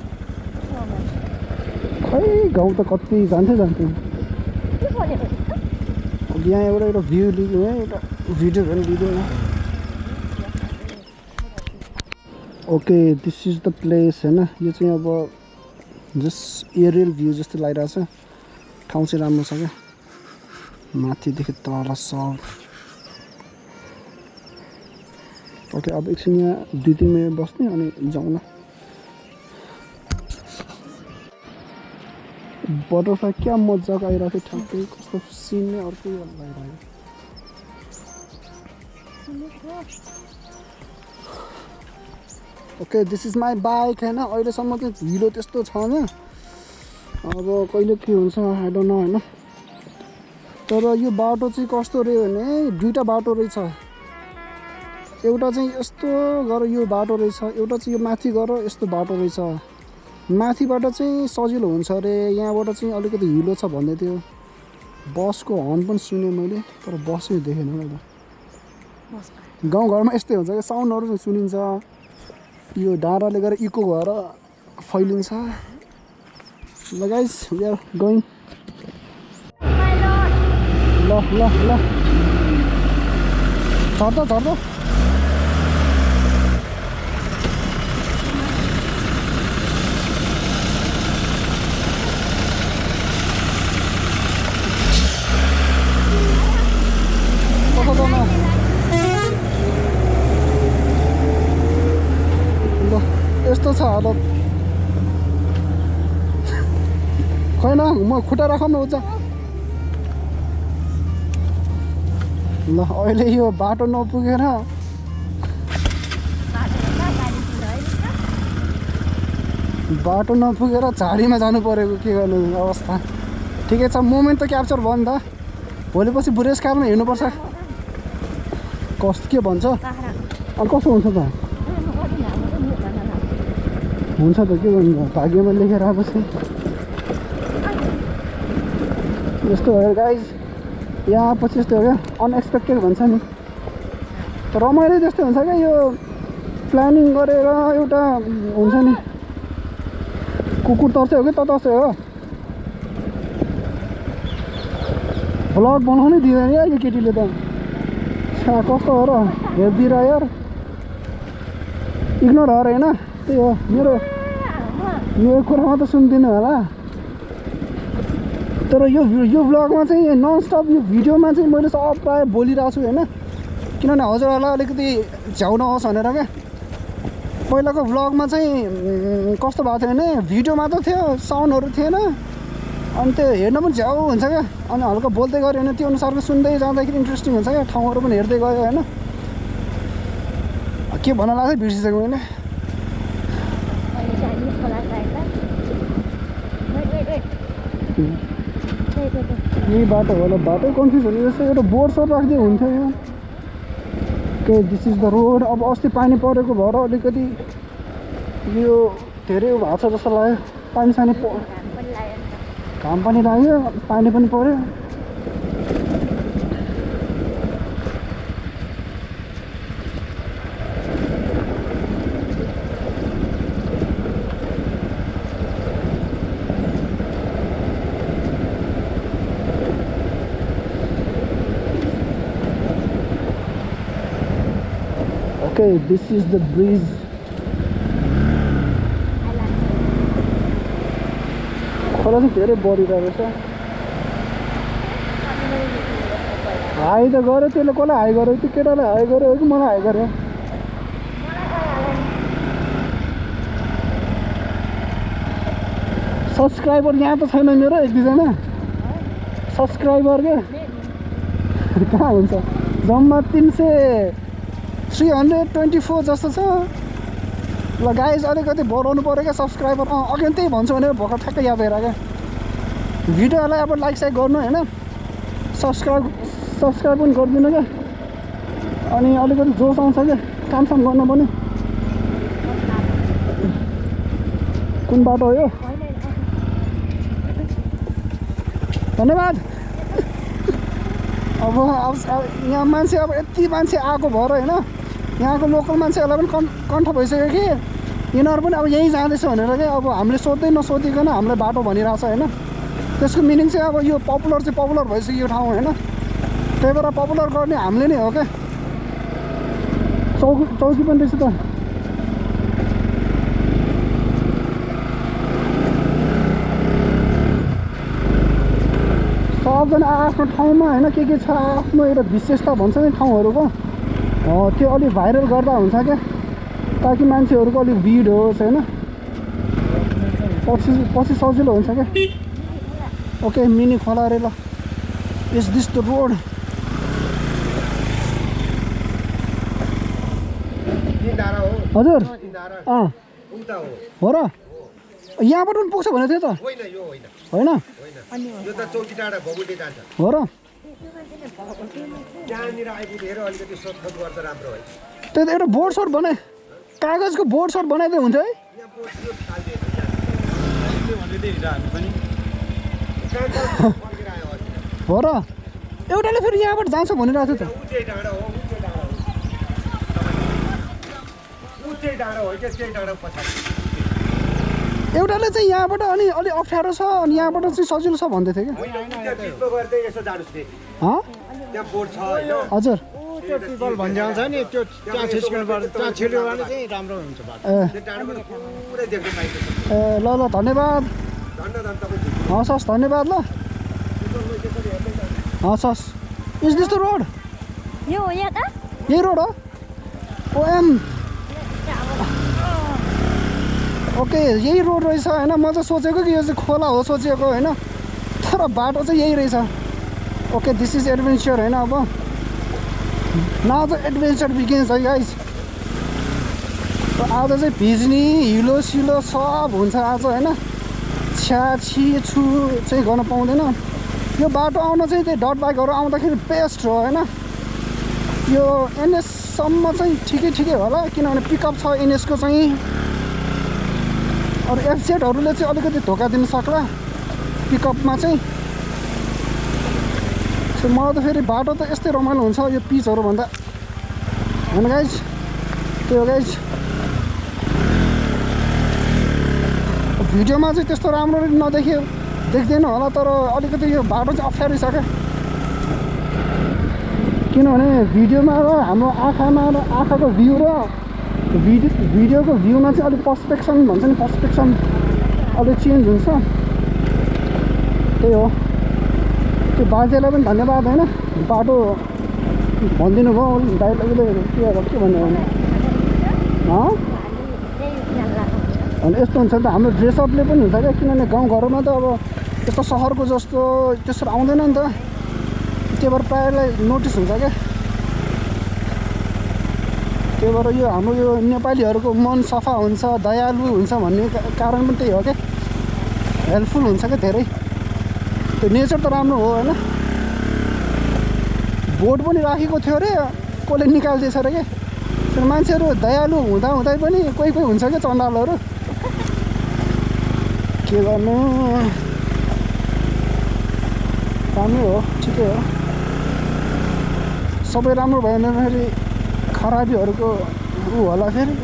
खै गाउँ त कति जान्थ्यो यहाँ एउटा भ्यू लिएको है, एउटा भिडियो पनि लिँदैन। Okay this is the place होइन। यो चाहिँ अब जस्ट एरियल भ्यू जस्तो लागिरहेछ। ठाउँ चाहिँ राम्रो छ क्या, माथिदेखि तल सब। ओके अब एकछिन यहाँ 2-3 मिनट बस्ने अनि जाउँ न। बटरफ्लाई क्या मजाको आइरहेको थियो, ठ्याक्कै कस्तो सिन नै अर्कै लागिरहेको। Okay this is my bike होइन। अहिलेसम्म चाहिँ हिलो त्यस्तो छैन, अब कहिले के हुन्छ आई डोन्ट नो होइन। तर यो बाटो चाहिँ कस्तो रह्यो भने 2टा बाटो रहेछ। एउटा चाहिँ यस्तो गर यो बाटो रहेछ, एउटा चाहिँ यो माथि गर यस्तो बाटो रहेछ। माथिबाट चाहिँ सजिलो हुन्छ अरे, यहाँबाट चाहिँ अलिकति हिलो छ भन्दै थियो। बसको हर्न पनि सुनेँ मैले, तर बस चाहिँ देखेन मैले। गाउँघरमा यस्तै हुन्छ क्या, साउन्डहरू चाहिँ सुनिन्छ, यो डाँडाले गरेर इको भएर फैलिन्छ। ल गाइस वी आर गोइङ। ल झर्दा यस्तो छ हालत। खैन म खुट्टा राखौँ न उता। ल अहिले यो बाटो नपुगेर बाटो नपुगेर झाडीमा जानु परेको के गर्नु अवस्था। ठिकै छ, मोमेन्ट त क्याप्चर भयो नि त। भोलिपछि बुढेसकालमा हिँड्नुपर्छ। कस्तो के भन्छ अब कस्तो हुन्छ त? हुन्छ त के गर्नु, भाग्यमा लेखेर आएपछि यस्तो भयो गाइज। यहाँ पछि यस्तो हो क्या, अनएक्सपेक्टेड भन्छ नि। रमाइलो त्यस्तो हुन्छ क्या, यो प्लानिङ गरेर एउटा हुन्छ नि। कुकुर तर्से हो कि त तर्से हो, भ्लग बनाउनै दिँदैन या यो केटीले त। कस्तो हो र, हेरिदिएर यार, इग्नोर हो र होइन। त्यही हो, मेरो कुरामा त सुन्दिनँ होला। तर यो भ्लगमा चाहिँ ननस्टप यो भिडियोमा चाहिँ मैले सब प्रायः बोलिरहेको छु होइन, किनभने हजुरहरूलाई अलिकति झ्याउ नहोस् भनेर क्या। पहिलाको भ्लगमा चाहिँ कस्तो भएको थियो भने भिडियो मात्र थियो, साउन्डहरू थिएन, अनि त्यो हेर्न पनि झ्याउ हुन्छ क्या। अनि हल्का बोल्दै गऱ्यो भने त्यो अनुसारको सुन्दै जाँदाखेरि इन्ट्रेस्टिङ हुन्छ क्या, ठाउँहरू पनि हेर्दै गयो होइन। के भन्न लाग्यो बिर्सिसकेको मैले। यही बाटो होला, बाटो कन्फ्युज हुने जस्तो। एउटा बोर्ड सोर्ड राखिदियो हुन्थ्यो यहाँ। Okay, this is the road. अब अस्ति पानी परेको भएर अलिकति यो धेरै भएको छ जस्तो लाग्यो। पानी सानी घाम पनि लाग्यो, पानी पनि पऱ्यो। Okay, this is the bridge. खोला चाहिँ धेरै बढिरहेको रहेछ। हाई त गऱ्यो, त्यसले कसलाई हाई गर्यो? त्यो केटाले हाई गर्यो हो कि मलाई हाई गर्यो? सब्सक्राइबर यहाँ त छैन मेरो, एक दुईजना सब्सक्राइबर के कहाँ हुन्छ? जम्मा 324 जस्तो छ। ल गाइज अलिकति बढाउनु पऱ्यो क्या सब्सक्राइबर। अघि त्यही भन्छु भनेर भर्खर ठ्याक्कै याद आएर क्या। भिडियोलाई अब लाइक साइक गर्नु होइन, सब्सक्राइब पनि गरिदिनु क्या। अनि अलिकति जोस आउँछ क्या कामसाम गर्न पनि। कुन बाटो हो यो? धन्यवाद। अब यहाँ मान्छे अब यति मान्छे आएको भएर होइन, यहाँको लोकल मान्छेहरूलाई पनि कन्ठ भइसक्यो कि यिनीहरू पनि अब यहीँ जाँदैछ भनेर क्या। अब हामीले सोध्दै नसोधिकन हामीलाई बाटो भनिरहेको छ होइन। त्यसको मिनिङ चाहिँ अब यो पपुलर भइसक्यो यो ठाउँ होइन। त्यही भएर पपुलर गर्ने हामीले नै हो क्या। चौकी पनि रहेछ त। सबजना आफ्नो ठाउँमा होइन के छ आफ्नो एउटा विशेषता भन्छ नि ठाउँहरूको, त्यो अलिक भाइरल गर्दा हुन्छ क्या, ताकि मान्छेहरूको अलिक भिड होस् होइन, पछि सजिलो हुन्छ क्या। ओके, मिनी खोला अरे। ल, इज दिस द रोड? हजुर हो र? यहाँबाट पनि पुग्छ भनेको थियो त? होइन यो त चौकी डाँडा भगुटे जान्छ हो र? त्यहाँनिर आइपुगेर अलिकति सोधखोज गर्दा राम्रो है। त्यही त एउटा बोर्ड सर्ट बनाए, कागजको बोर्ड सर्ट बनाइदियो हुन्छ है। हो र? एउटाले फेरि यहाँबाट जान्छ भनिरहेको थियो त। एउटाले चाहिँ यहाँबाट अनि अलिक अप्ठ्यारो छ अनि यहाँबाट चाहिँ सजिलो छ भन्दै थियो क्या। हजुर भन्छ नि त्यो त्यहाँ छिस्किनु पर्छ, त्यहाँ छिर्यो भने चाहिँ राम्रो हुन्छ बाटो। ए ल धन्यवाद। हस् हस् धन्यवाद। ल हस् हस्। Is this the road? यो हो यहाँ त? यही रोड हो? ओएम ओके, यही रोड रहेछ होइन। म त सोचेको कि यो चाहिँ खोला हो सोचेको होइन, तर बाटो चाहिँ यही रहेछ। ओके, दिस इज एडभेन्चर होइन। अब नाउ द एडभेन्चर बिगिन्स है गाइज। आज चाहिँ भिज्ने हिलो सिलो सब हुन्छ आज होइन छ्याछि छु चाहिँ गर्न पाउँदैन यो बाटो आउन चाहिँ त्यही डट बाइकहरू आउँदाखेरि बेस्ट हो होइन यो एनएससम्म चाहिँ ठिकै होला किनभने पिकअप छ एनएसको चाहिँ अरू एफजेडहरूले चाहिँ अलिकति धोका दिन सक्ला पिकअपमा चाहिँ मलाई त फेरि बाटो त यस्तै रमाइलो हुन्छ यो पिचहरू भन्दा होइन गाइज त्यही हो गाइज भिडियोमा चाहिँ त्यस्तो राम्रो देख्दैन होला तर अलिकति यो बाटो चाहिँ अप्ठ्यारो छ क्या किनभने भिडियोमा र हाम्रो आँखामा र आँखाको भ्यू र भिडियोको भ्यूमा चाहिँ अलिक पर्सपेक्सन भन्छ नि पर्सपेक्सन अलिक चेन्ज हुन्छ त्यही हो त्यो बाजेलाई पनि धन्यवाद होइन बाटो भनिदिनु भयो दाइले के भन्नु भने अनि यस्तो हुन्छ नि त हाम्रो ड्रेसअपले पनि हुन्छ क्या किनभने गाउँघरमा त अब यस्तो सहरको जस्तो त्यसरी आउँदैन नि त त्यही भएर प्रायःलाई नोटिस हुन्छ क्या त्यही भएर यो हाम्रो यो नेपालीहरूको मन सफा हुन्छ दयालु हुन्छ भन्ने कारण पनि त्यही हो क्या हेल्पफुल हुन्छ क्या धेरै त्यो नेचर त राम्रो हो होइन बोर्ड पनि राखेको थियो अरे कसले निकालिदिएछ अरे क्या मान्छेहरू दयालु हुँदै पनि कोही हुन्छ क्या चण्डालहरू के गर्नु राम्रै हो ठिकै हो सबै राम्रो भएन फेरि खराबीहरूको ऊ होला फेरि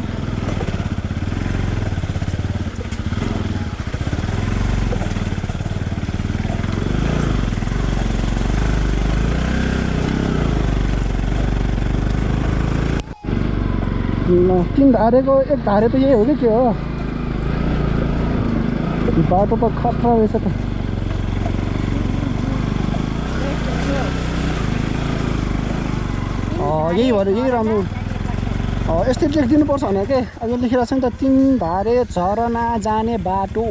तीन धारेको एक धारे त यही हो कि के हो बाटो त खतरा रहेछ त यही भएर यही राम्रो यस्तै लेखिदिनुपर्छ भने के अब यो लेखिरहेको छ नि त 3 धारे झरना जाने बाटो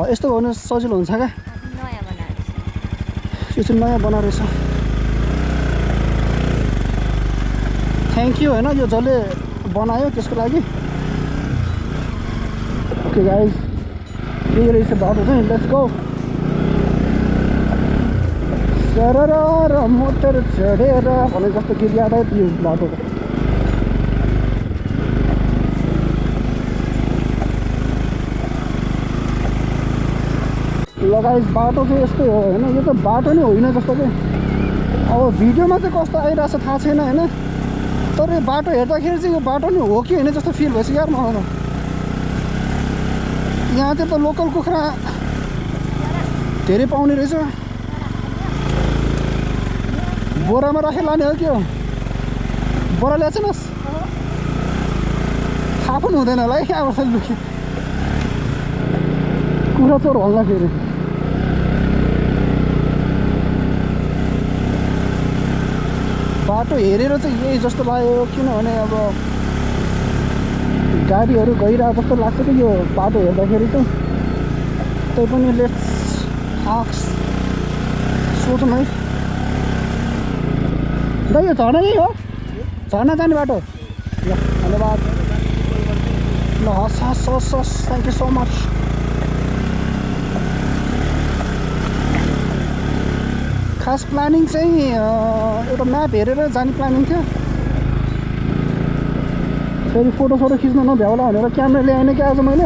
यस्तो हो भने सजिलो हुन्छ क्या यो चाहिँ नयाँ बनाएको रहेछ थ्याङ्क यू होइन यो जसले बनायो त्यसको लागि ओके गाइज यही रहेछ बाटो चाहिँ लेट्स गो सरर र मोटर चढेर भने जस्तो गीत याद आयो यो बाटोको ल गाइज बाटो चाहिँ यस्तै हो होइन यो त बाटो नै होइन जस्तो कि अब भिडियोमा चाहिँ कस्तो आइरहेको छ थाहा छैन होइन तर यो बाटो हेर्दाखेरि चाहिँ यो बाटो नै हो कि होइन जस्तो फिल भएछ यार मलाई यहाँतिर त लोकल कुखुरा धेरै पाउने रहेछ बोरामा राखेर लाने हो के हो बोरा ल्याएको छैनस् थाहा पनि हुँदैन होला है अब लुके कुखुरा चोर हल्ला फेरि बाटो हेरेर चाहिँ यही जस्तो लाग्यो किनभने अब गाडीहरू गइरहेको जस्तो लाग्छ कि यो बाटो हेर्दाखेरि चाहिँ त्यही पनि लेट्स आस्क सोधौँ है दाइ यो झर्ना यही हो झर्ना जाने बाटो ल धन्यवाद ल हस् हस् हस् हस् थ्याङ्क यू सो मच खास प्लानिङ चाहिँ एउटा म्याप हेरेर जाने प्लानिङ थियो फेरि फोटो खिच्न नभ्याउला भनेर क्यामेरा ल्याएन क्या आज मैले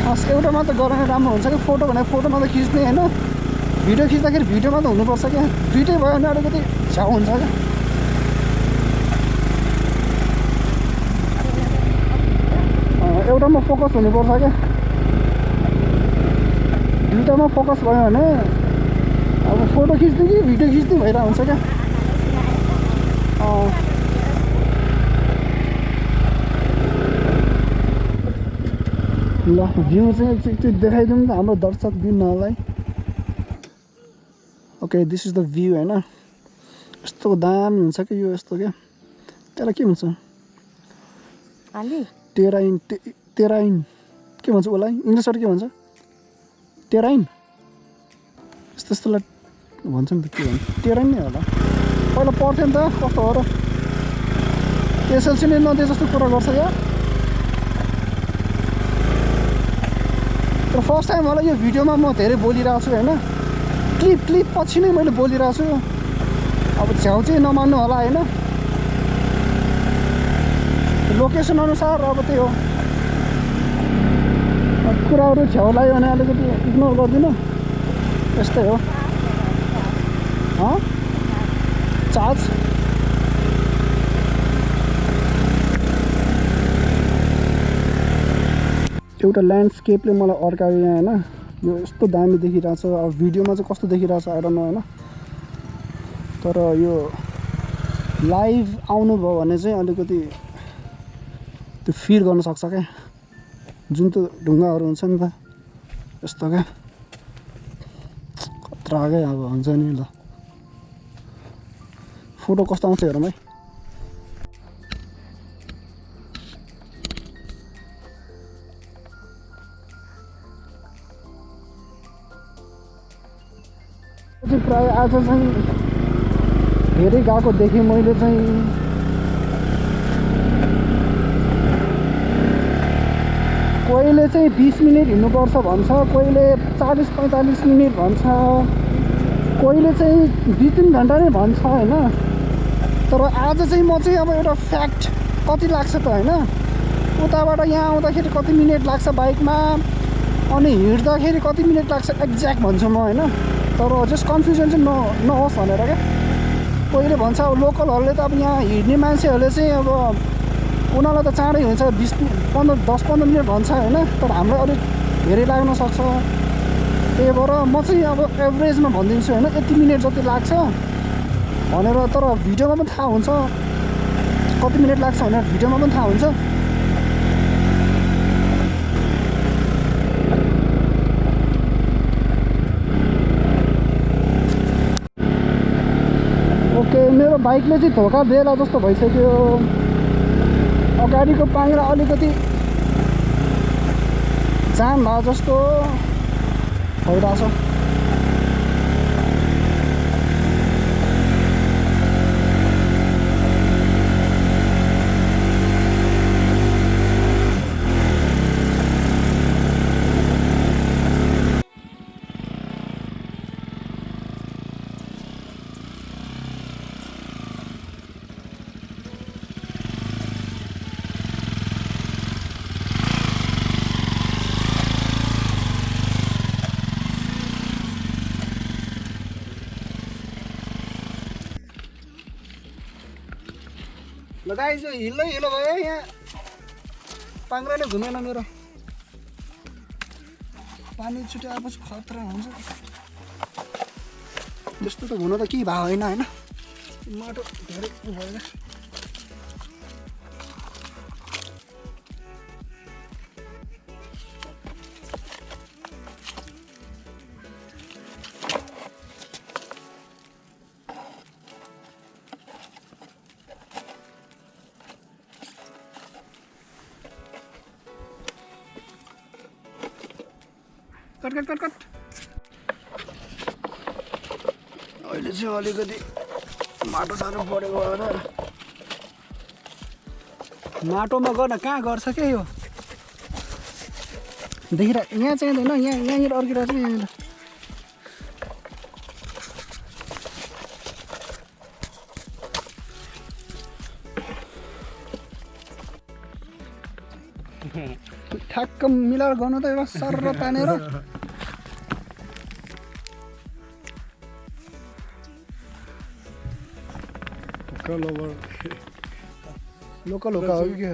खास एउटा मात्र गरेर राम्रो हुन्छ कि फोटो भने फोटोमा त खिच्ने होइन भिडियो खिच्दाखेरि भिडियोमा त हुनुपर्छ क्या दुइटै भयो भने अलिकति छ्याउ हुन्छ क्या एउटामा फोकस हुनुपर्छ क्या दुइटामा फोकस भयो भने अब फोटो खिच्ने कि भिडियो खिच्ने भइरहेको हुन्छ क्या ल भ्यू चाहिँ एकचोटि देखाइदिउँ न हाम्रो दर्शक बिनलाई okay this is the view होइन यस्तो दामी हुन्छ कि यो यस्तो क्या त्यसलाई के भन्छ टेराइन के भन्छ उसलाई इङ्ग्लिसबाट के भन्छ टेराइन यस्तो यस्तोलाई भन्छ नि त के भन्छ तेह्र नै होला पहिला पढ्थ्यो नि त कस्तो हो र एसएलसी नै नदिए जस्तो कुरा गर्छ यार तर फर्स्ट टाइम होला यो भिडियोमा म धेरै बोलिरहेको छु होइन क्लिप पछि नै मैले बोलिरहेको छु अब छेउ चाहिँ नमान्नु होला होइन लोकेसन अनुसार अब त्यही हो कुराहरू छेउ लाग्यो भने अलिकति इग्नोर गरिदिनु यस्तै हो चार्ज एउटा ल्यान्डस्केपले मलाई अड्कायो यहाँ होइन यो यस्तो दामी देखिरहेको छ अब भिडियोमा चाहिँ कस्तो देखिरहेको छ आई डोन्ट नो होइन तर यो लाइभ आउनुभयो भने चाहिँ अलिकति त्यो फिल गर्न सक्छ क्या जुन त्यो ढुङ्गाहरू हुन्छ नि त यस्तो क्या खतरा क्या अब हुन्छ नि ल फोटो कस्तो आउँछ हेरौँ है प्राय आज चाहिँ धेरै गएको देखेँ मैले चाहिँ कोहीले चाहिँ 20 मिनट हिँड्नुपर्छ भन्छ कोहीले 40-45 मिनट भन्छ कोहीले चाहिँ 2-3 घन्टा नै भन्छ होइन तर आज चाहिँ म चाहिँ अब एउटा फ्याक्ट कति लाग्छ त होइन उताबाट यहाँ आउँदाखेरि कति मिनट लाग्छ बाइकमा अनि हिँड्दाखेरि कति मिनट लाग्छ एक्ज्याक्ट भन्छु म होइन तर जस्ट कन्फ्युजन चाहिँ नहोस् भनेर क्या कोहीले भन्छ अब लोकलहरूले त अब यहाँ हिँड्ने मान्छेहरूले चाहिँ अब उनीहरूलाई त चाँडै हुन्छ 10-15 मिनट भन्छ होइन तर हामीलाई अलिक धेरै लाग्न सक्छ त्यही भएर म चाहिँ अब एभरेजमा भनिदिन्छु होइन यति मिनट जति लाग्छ भनेर तर भिडियोमा पनि थाहा हुन्छ कति मिनट लाग्छ भनेर भिडियोमा पनि थाहा हुन्छ ओके मेरो बाइकले चाहिँ धोका दिएला जस्तो भइसक्यो अगाडिको पाङ्ग्रा अलिकति जाम भयो जस्तो भइरहेछ गाइस यो हिलो भयो यहाँ पाङ्ग्राले घुमेन मेरो पानी छुट्याएपछि खतरा हुन्छ त्यस्तो त हुन त केही भएको होइन होइन माटो धेरै भएन कट अहिले चाहिँ अलिकति माटो सानो परेको भएर माटोमा गर्न कहाँ गर्छ क्या यो देखिरहेको यहाँ चाहिँ होइन यहाँनिर अर्किरहेको छ यहाँनिर ठ्याक्क मिलाएर गर्नु त एउटा सर्र तानेर लोकल हुका हो कि के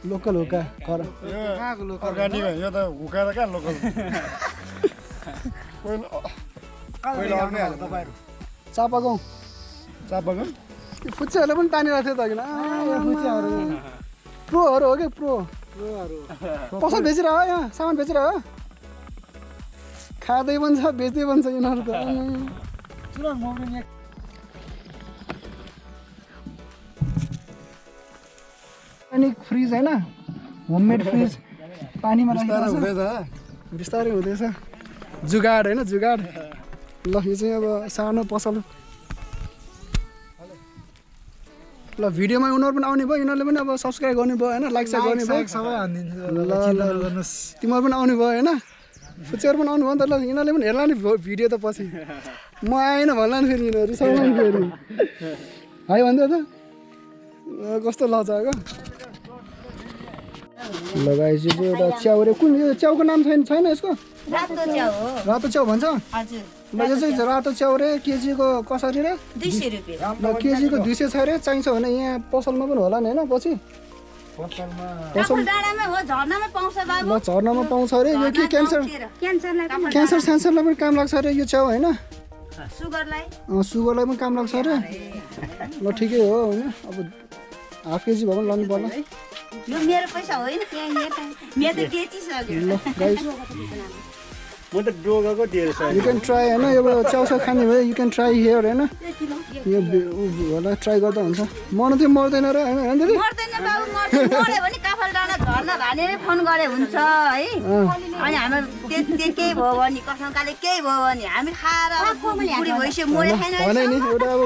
लोकल हुका घर अर्ग्यानिक यो त हुका त कहाँ लोकल चापागाउँ फुच्चेहरूले पनि तानिरहेको थियो त फुच्चाहरू प्रोहरू हो कि प्रोहरू पसल बेचिरह यहाँ सामान बेचिरह खाँदै पनि छ बेच्दै पनि छ यिनीहरू त अनि फ्रिज होइन होममेड फ्रिज पानीमा राखिरहेको छ बिस्तारै हुँदैछ जुगाड होइन जुगाड ल यो चाहिँ अब सानो पसल ल भिडियोमा उनीहरू पनि आउने भयो यिनीहरूले पनि अब सब्सक्राइब गर्ने भयो होइन लाइक सेयर गर्ने भयो सबै हानिदिन्छु ल तिमीहरू पनि आउने भयो होइन फुच्चीहरू पनि आउनु भयो नि त ल यिनीहरूले पनि हेर्ला नि भिडियो त पछि म आएन भन्ला नि फेरि यिनीहरू सबैलाई फेरि हाई भन्दै त कस्तो लजाको लगाएपछि चाहिँ एउटा च्याउ रे कुन यो च्याउको नाम छैन यसको रातो च्याउ भन्छ ल यो चाहिँ रातो च्याउ रे केजीको कसरी रे 200 रुपैयाँ ल केजीको 200 छ रे चाहिन्छ भने यहाँ पसलमा पनि होला नि होइन पछि काफल डाँडामा हो झर्नामा पाउँछ बाबु ल झर्नामा पाउँछ अरे यो के क्यान्सरलाई पनि काम लाग्छ अरे यो च्याउ होइन सुगरलाई पनि काम लाग्छ अरे ल ठिकै हो होइन अब हाफ केजी भयो भने लानु पर्ला यो मेरो पैसा होइन मेरो त बेचिसक्यो ल गाइस म त डोगाको दिएर यु क्यान ट्राई होइन यो च्याउसा खाने भयो यु क्यान ट्राई हियर होइन यो होला ट्राई गर्दा हुन्छ मर्नु चाहिँ मर्दैन र होइन दिदी मर्दैन बाबु मर्यो भने काफल डाँडा झर्ना भनेर फोन गरे हुन्छ है अनि हाम्रो त्यो केही भयो भने कसमकाले केही भयो भने हामी खाएर बुढी भइसक्यो मरे छैन भने नि एउटा अब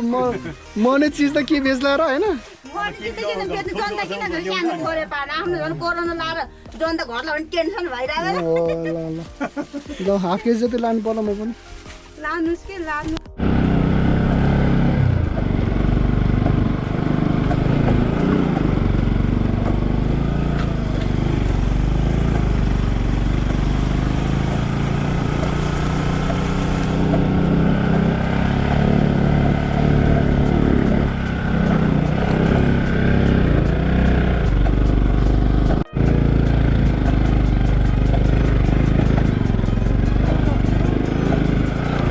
मर्ने चिज त के बेच्ला र होइन जनता किन सानो छोरे पाएर आफ्नो झन् कोरोना लाएर जनता घरलाई भने टेन्सन भइरहेको ल हाफ केजी जति लानु पर्ला म पनि लानुहोस् कि लानु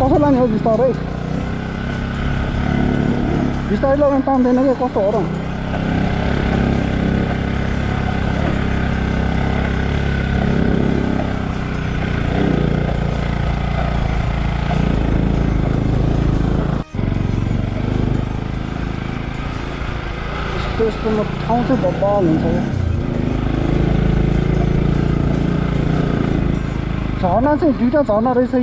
कसो लाने हो बिस्तारै लगाउनु पाउँदैन क्या कस्तो हो र यस्तो ठाउँ चाहिँ बब्बाल हुन्छ झर्ना चाहिँ दुईवटा झर्ना रहेछ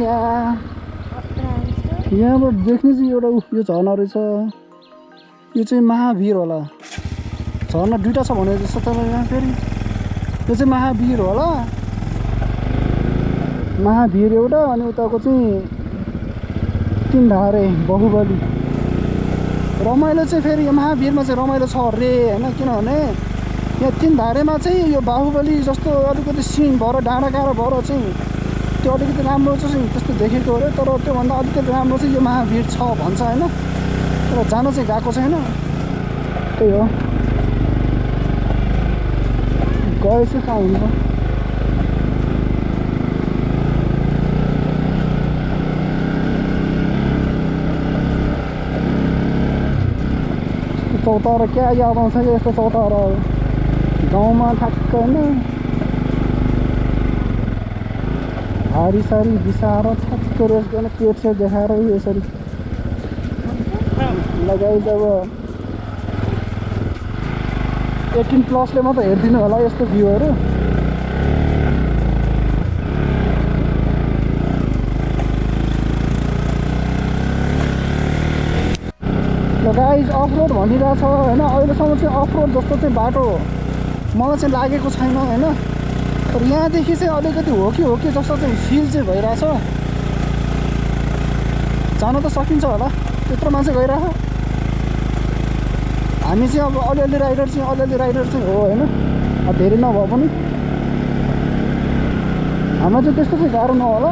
यहाँबाट देख्ने चाहिँ एउटा यो झर्ना रहेछ यो चाहिँ महावीर होला झर्ना दुईवटा छ भने जस्तो तर यहाँ फेरि यो चाहिँ महावीर होला महावीर एउटा अनि उताको चाहिँ तिनधारे बाहुबली रमाइलो चाहिँ फेरि यो महावीरमा चाहिँ रमाइलो छ अरे होइन किनभने यहाँ तिनधारेमा चाहिँ यो बाहुबली जस्तो अलिकति सिन भएर डाँडा काँडा भएर चाहिँ त्यो अलिकति राम्रो चाहिँ त्यस्तो देखेको अरे तर त्योभन्दा अलिकति राम्रो चाहिँ यो महावीर छ भन्छ होइन तर जान चाहिँ गएको छैन त्यही हो गए चाहिँ कहाँ हुन्छ चौतारा क्या याद आउँछ कि यस्तो चौतारा गाउँमा ठ्याक्क होइन हारी सारी बिसाएर ठ्याक्क रेस गर्न पेट सेट देखाएर यसरी लगाइ अब 18+ मात्र हेरिदिनु होला यस्तो भ्यूहरू गाइस अफ रोड भनिरहेको छ होइन अहिलेसम्म चाहिँ अफ रोड जस्तो चाहिँ बाटो मलाई चाहिँ लागेको छैन होइन तर यहाँदेखि चाहिँ अलिकति हो कि जस्तो चाहिँ फिल चाहिँ भइरहेछ जान त सकिन्छ होला त्यत्रो मान्छे गइरहेको हामी चाहिँ अब अलिअलि राइडर चाहिँ हो होइन धेरै नभए पनि हामीलाई चाहिँ त्यस्तो चाहिँ गाह्रो नहोला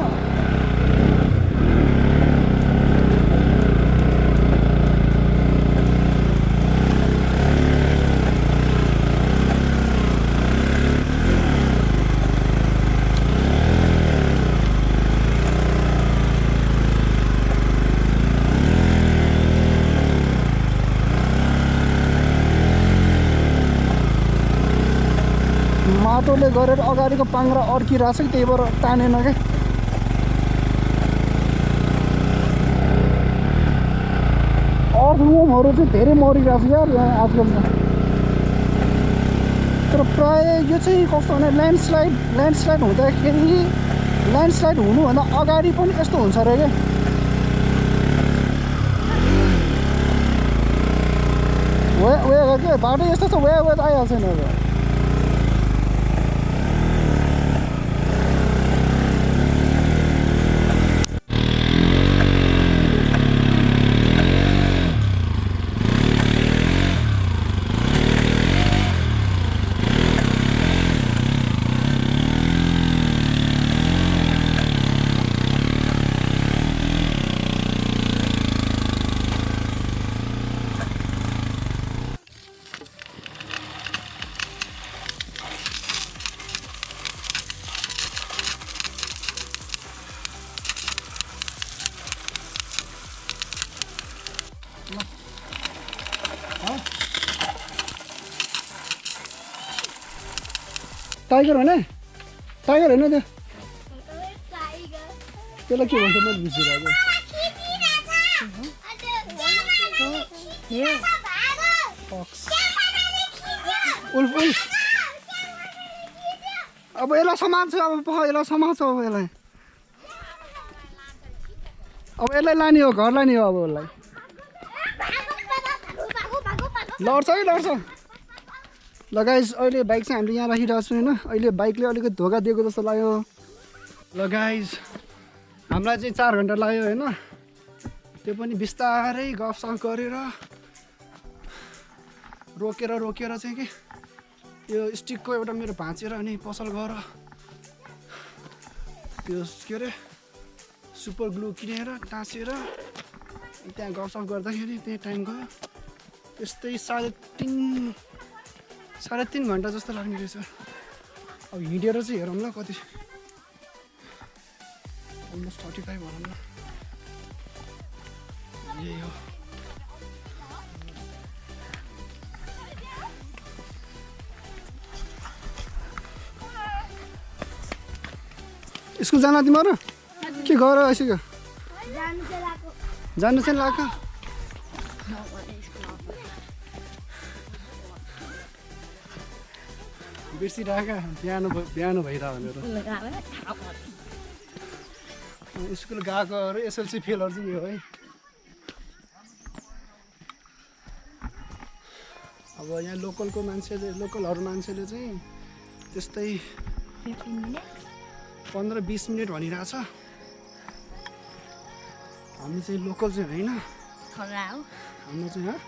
माटोले गरेर अगाडिको पाङ्ग्रा अड्किरहेको छ कि त्यही भएर तानेन क्या अर्थवोमहरू चाहिँ धेरै मरिरहेको छ यार आजकल तर प्रायः यो चाहिँ कस्तो भने ल्यान्डस्लाइड हुँदाखेरि ल्यान्डस्लाइड हुनुभन्दा अगाडि पनि यस्तो हुन्छ अरे क्या वे के बाटो यस्तो छ वे त आइहाल्छ नि अब टाइगर होइन टाइगर होइन त्यो त्यसलाई के भन्छ मैले बिर्सिरहेको उल्फ उल्फ अब यसलाई समात्छु अब यसलाई समात्छु अब यसलाई लाने हो घर लाने हो अब उसलाई लड्छ है लड्छ ल गाइस अहिले बाइक चाहिँ हामीले यहाँ राखिरहेको छौँ होइन अहिले बाइकले अलिकति धोका दिएको जस्तो लाग्यो ल गाइस हामीलाई चाहिँ 4 घन्टा लाग्यो होइन त्यो पनि बिस्तारै गफसफ गरेर रोकेर चाहिँ कि यो स्टिकको एउटा मेरो भाँचेर अनि पसल गएर त्यो के अरे सुपर ग्लु किनेर टाँसेर त्यहाँ गफसफ गर्दाखेरि त्यही टाइम गयो त्यस्तै 3.5 घन्टा जस्तो लाग्ने रहेछ अब हिँडेर चाहिँ हेरौँ ल कति अलमोस्ट 35 भनौँ न यही हो स्कुल जान तिमीहरू के गर आइसक्यो जानु चाहिँ लाग्यो बिर्सिरहेका बिहान भइरह्यो भनेर स्कुल गएकोहरू एसएलसी फेलहरू चाहिँ यो है अब यहाँ लोकलहरू मान्छेले चाहिँ त्यस्तै 15-20 मिनट भनिरहेछ हामी चाहिँ लोकल चाहिँ होइन हाम्रो चाहिँ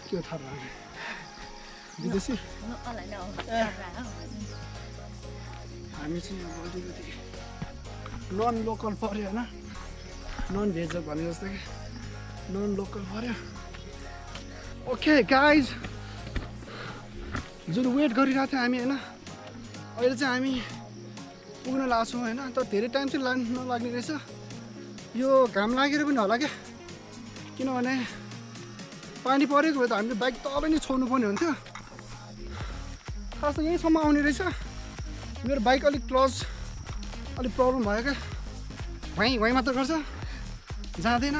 के हो थर्रा विदेशी हामी चाहिँ अब अलिकति नन लोकल पऱ्यो होइन नन भेज भने जस्तो कि नन लोकल पऱ्यो ओके गाइज जुन वेट गरिरहेको थियो हामी होइन अहिले चाहिँ हामी पुग्न लाग्छौँ होइन तर धेरै टाइम चाहिँ नलाग्ने रहेछ यो घाम लागेर पनि होला क्या किनभने पानी परेको भए त हामीले बाइक तल नै छोड्नु पर्ने हुन्थ्यो खास त यहीँसम्म आउने रहेछ मेरो बाइक अलिक क्लच अलिक प्रब्लम भयो क्या वाइ मात्र गर्छ जाँदैन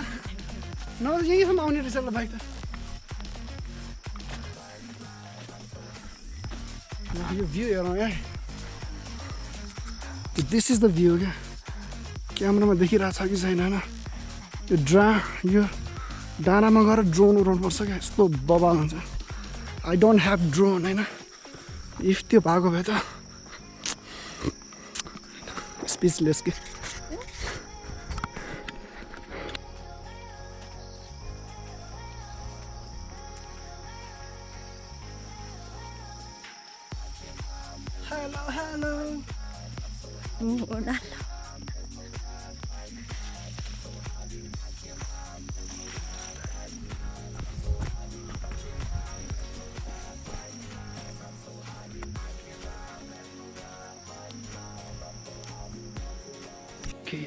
नभए यहीँसम्म आउने रहेछ ल बाइक त यो भ्यू हेरौँ यहाँ दिस इज द भ्यू क्या क्यामेरामा देखिरहेको छ कि छैन होइन यो डाँडामा गएर ड्रोन उडाउनुपर्छ क्या यस्तो बवाल हुन्छ आई डोन्ट ह्याभ ड्रोन होइन इफ त्यो भएको भए त स्पिचलेस के hello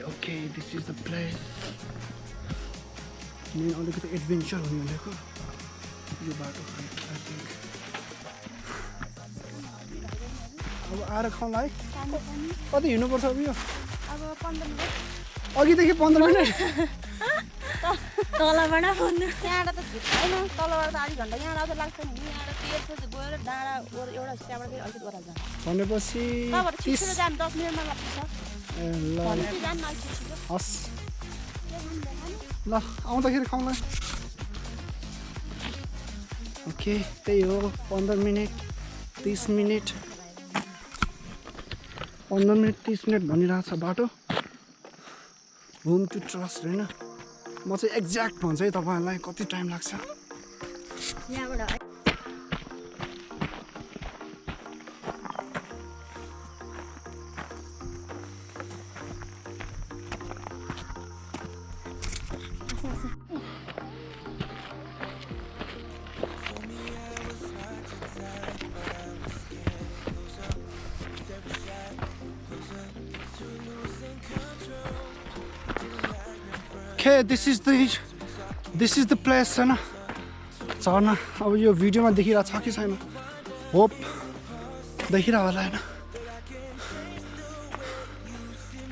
Okay, this is the place. Main अलिकति एडभेन्चर हुने भनेको यो बाटो I think. अब आएर खाउँला है कति हिँड्नुपर्छ अब यो अब 15 मिनेट अघिदेखि 15 मिनेट तलबाट भन्नु त्यहाँबाट त छैन तलबाट त आधी घन्टा यहाँबाट लाग्छ नि यहाँबाट तेर्सो गएर डाँडा एउटा त्यहाँबाट फेरि अलिकति ओह्राल जान्छ भनेपछि 30 जाम 10 मिनेटमा लाग्छ ल हस् ल आउँदाखेरि खाउँला ओके त्यही हो 15 मिनट 30 मिनट 15 मिनट 30 मिनट भनिरहेको छ बाटो होम टु ट्रस्ट होइन म चाहिँ एक्ज्याक्ट भन्छु है तपाईँहरूलाई कति टाइम लाग्छ Okay, this is the place हैन झर्ना अब यो भिडियोमा देखिरहेको छ कि छैन होप देखिरहेको होला हैन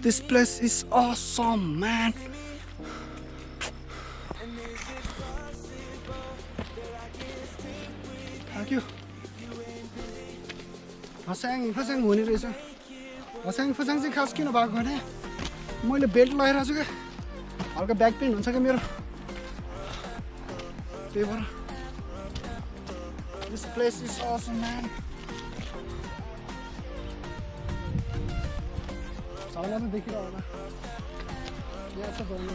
This place is awesome man Thank you हस्याङ फस्याङ हुने रहेछ हस्याङ फस्याङ चाहिँ खास किन भएको भने मैले बेल्ट लगाइरहेको छु क्या हल्का ब्याक पेन हुन्छ क्या मेरो त्यही भएर This place is awesome man झर्ना त देखिरहेको होला यहाँ छ झर्ना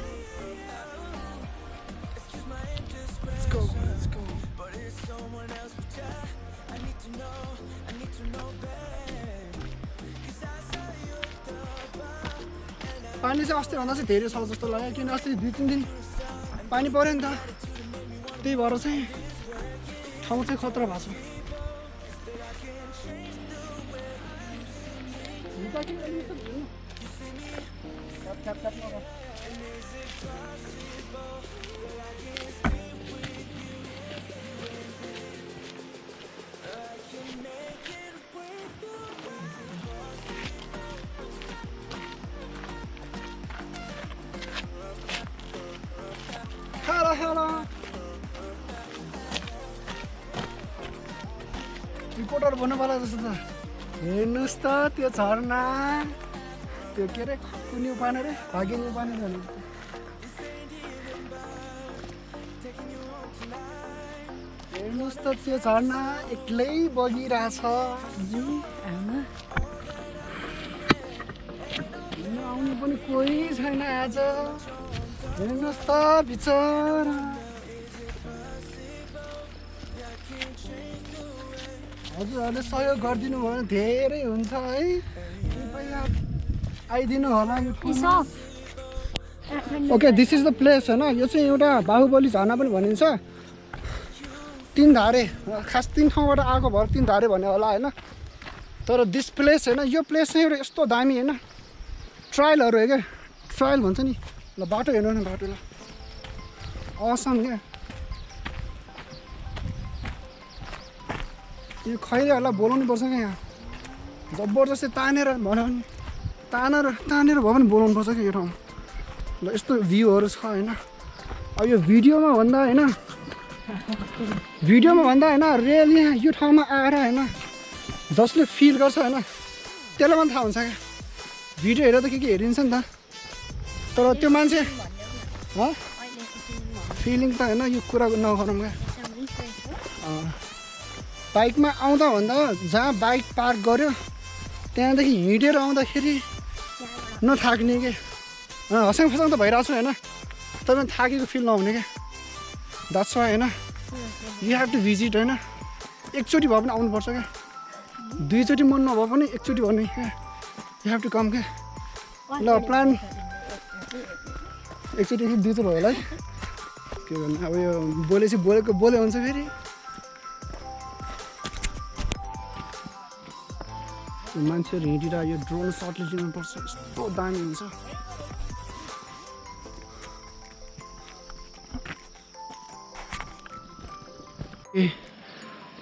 Let's go let's go पानी चाहिँ अस्तिभन्दा चाहिँ धेरै छ जस्तो लाग्यो किन अस्ति 2-3 दिन पानी पर्यो नि त त्यही भएर चाहिँ ठाउँ चाहिँ खतरा भएको छ रिपोर्टर भन्नुवाला जस्तो त हेर्नुहोस् त त्यो झर्ना त्यो के अरे कुन्यु पानी रे भागिन्यु पानी रे हेर्नुहोस् त त्यो झर्ना एक्लै बगिरहेछ आउनु पनि कोही छैन आज हेर्नुहोस् त बिचरा हजुरहरूले सहयोग गरिदिनु भयो भने धेरै हुन्छ है कृपया आइदिनु होला यो ठाउँमा okay this is the place होइन यो चाहिँ एउटा बाहुबली झर्ना पनि भनिन्छ 3 धारे खास 3 ठाउँबाट आएको भएर 3 धारे भन्ने होला होइन तर दिस प्लेस होइन यो प्लेस चाहिँ एउटा यस्तो दामी होइन ट्रायलहरू हो क्या ट्रायल भन्छ नि ल बाटो हेर्नु न बाटो ल असम क्या यो खैरेहरूलाई बोलाउनु पर्छ क्या यहाँ जबरजस्ती तानेर भनौँ नि तानेर भए पनि बोलाउनु पर्छ क्या यो ठाउँ ल यस्तो भ्यूहरू छ होइन अब यो भिडियोमा भन्दा होइन रियल यहाँ यो ठाउँमा आएर होइन जसले फिल गर्छ होइन त्यसलाई पनि थाहा हुन्छ क्या भिडियो हेरेर त के हेरिन्छ नि त तर त्यो मान्छे फिलिङ त होइन यो कुरा नगरौँ क्या बाइकमा आउँदा भन्दा जहाँ बाइक पार्क गर्यो त्यहाँदेखि हिँडेर आउँदाखेरि नथाक्ने के हस्याङ फस्याङ त भइरहेको छु होइन तर थाकेको फिल नहुने क्या द्याट्स वाइ होइन यु हेभ टु भिजिट होइन एकचोटि भए पनि आउनुपर्छ क्या 2 चोटि मन नभए पनि एकचोटि भन्ने क्या यु हेभ टु कम क्या ल प्लान एकचोटि 2 चोटि भयो होला है के भन्नु अब यो बोलेपछि बोले हुन्छ फेरि मान्छेहरू हिँडिरहेको यो ड्रोन सटले लिनुपर्छ यस्तो दामी हुन्छ ए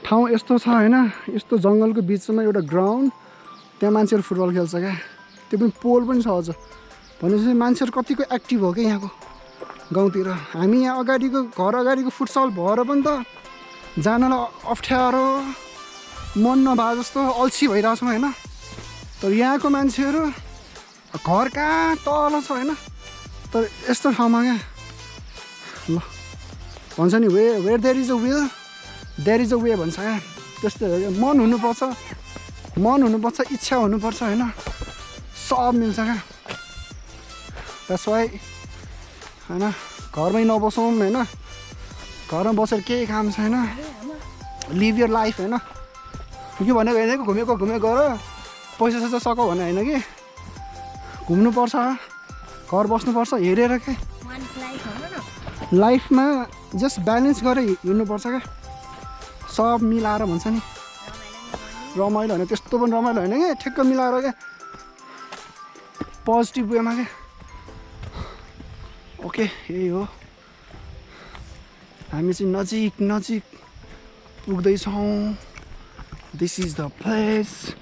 ठाउँ यस्तो छ होइन यस्तो जङ्गलको बिचमा एउटा ग्राउन्ड त्यहाँ मान्छेहरू फुटबल खेल्छ क्या त्यो पनि पोल पनि छ अझ भनेपछि मान्छेहरू कतिको एक्टिभ हो क्या यहाँको गाउँतिर हामी यहाँ अगाडिको घर अगाडिको फुटसल भएर पनि त जानलाई अप्ठ्यारो मन नभए जस्तो अल्छी भइरहेको छौँ होइन तर यहाँको मान्छेहरू घर कहाँ तल छ होइन तर यस्तो ठाउँमा क्या ल भन्छ नि where there is a will there is a way भन्छ क्या त्यस्तै हो क्या मन हुनुपर्छ इच्छा हुनुपर्छ होइन सब मिल्छ क्या द्याट्स वाइ होइन घरमै नबसौँ होइन घरमा बसेर केही काम छैन लिभ यर लाइफ होइन के भनेको होइन कि घुमेको गर पैसा सैसा सक भने होइन कि घुम्नुपर्छ घर बस्नुपर्छ हेरेर के लाइफमा जस्ट ब्यालेन्स गरेर हिँड्नुपर्छ क्या सब मिलाएर भन्छ नि रमाइलो होइन त्यस्तो पनि रमाइलो होइन क्या ठ्याक्क मिलाएर क्या पोजिटिभ वेमा क्या ओके यही हो हामी चाहिँ नजिक पुग्दैछौँ this is the place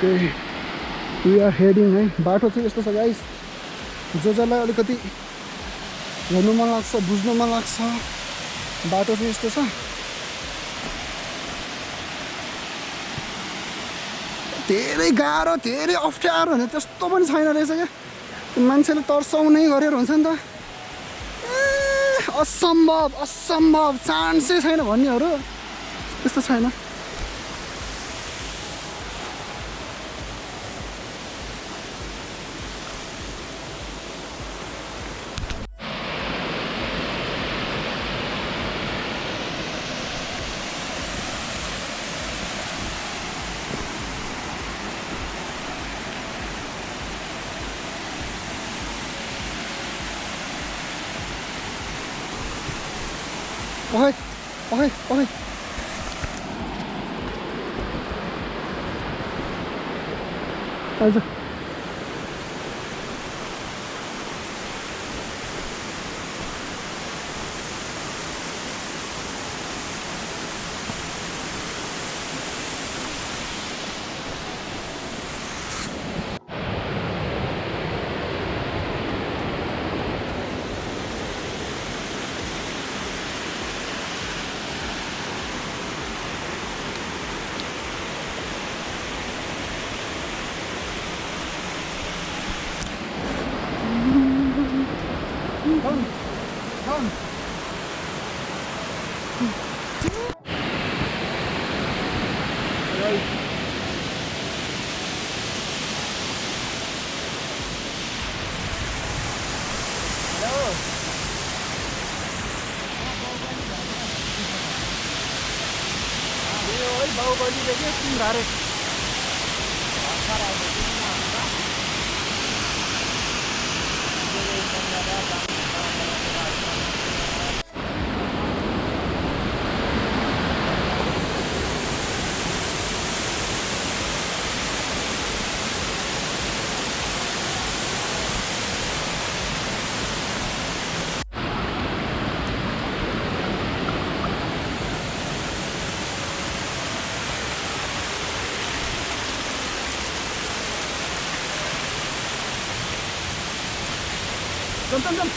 we are heading है बाटो चाहिँ यस्तो छ गाइस जसलाई अलिकति हेर्नु मन लाग्छ बुझ्नु मन लाग्छ बाटो चाहिँ यस्तो छ धेरै गाह्रो धेरै अप्ठ्यारो भने त्यस्तो पनि छैन रहेछ क्या मान्छेले तर्साउनै गरेर हुन्छ नि त असम्भव चान्सै छैन भन्नेहरू त्यस्तो छैन ओहे आइज बाहुबलीदेखि तिमीहरू चल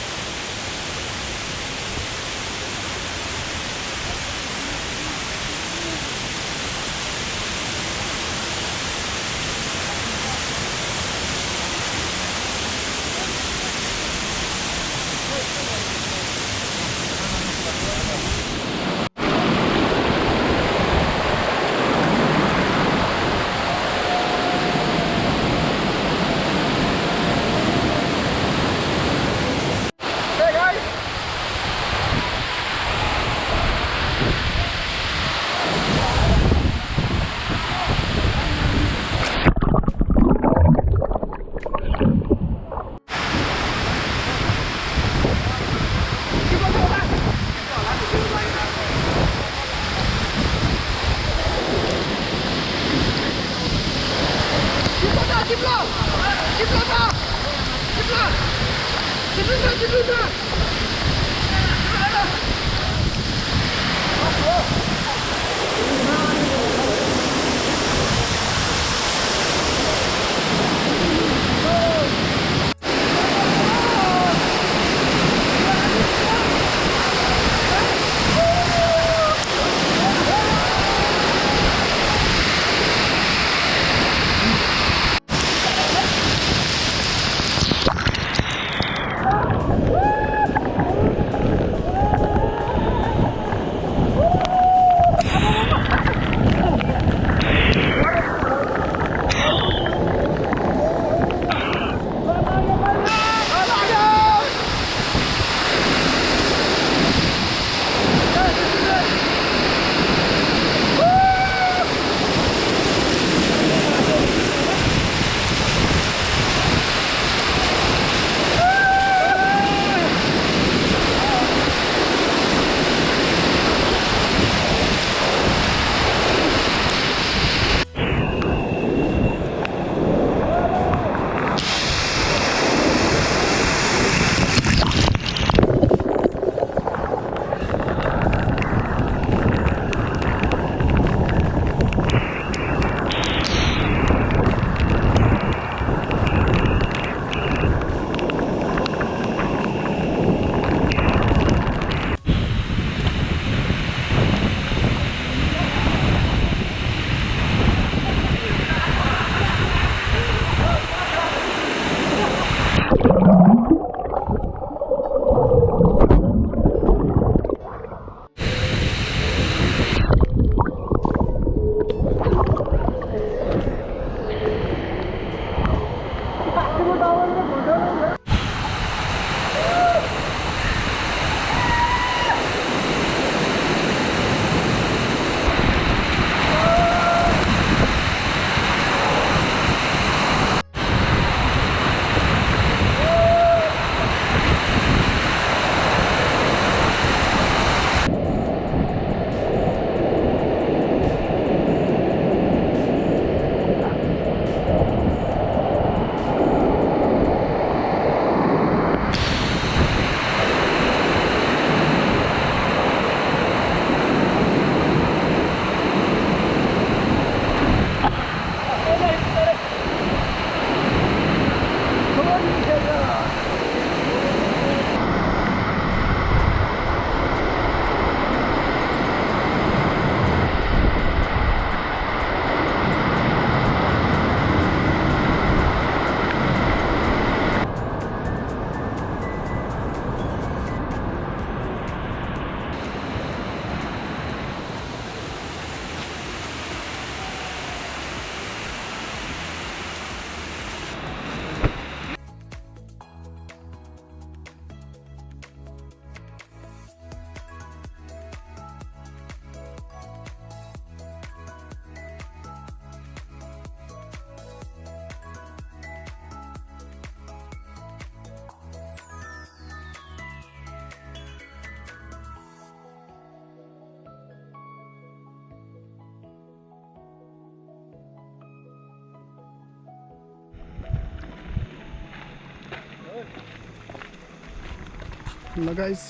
ल गाइस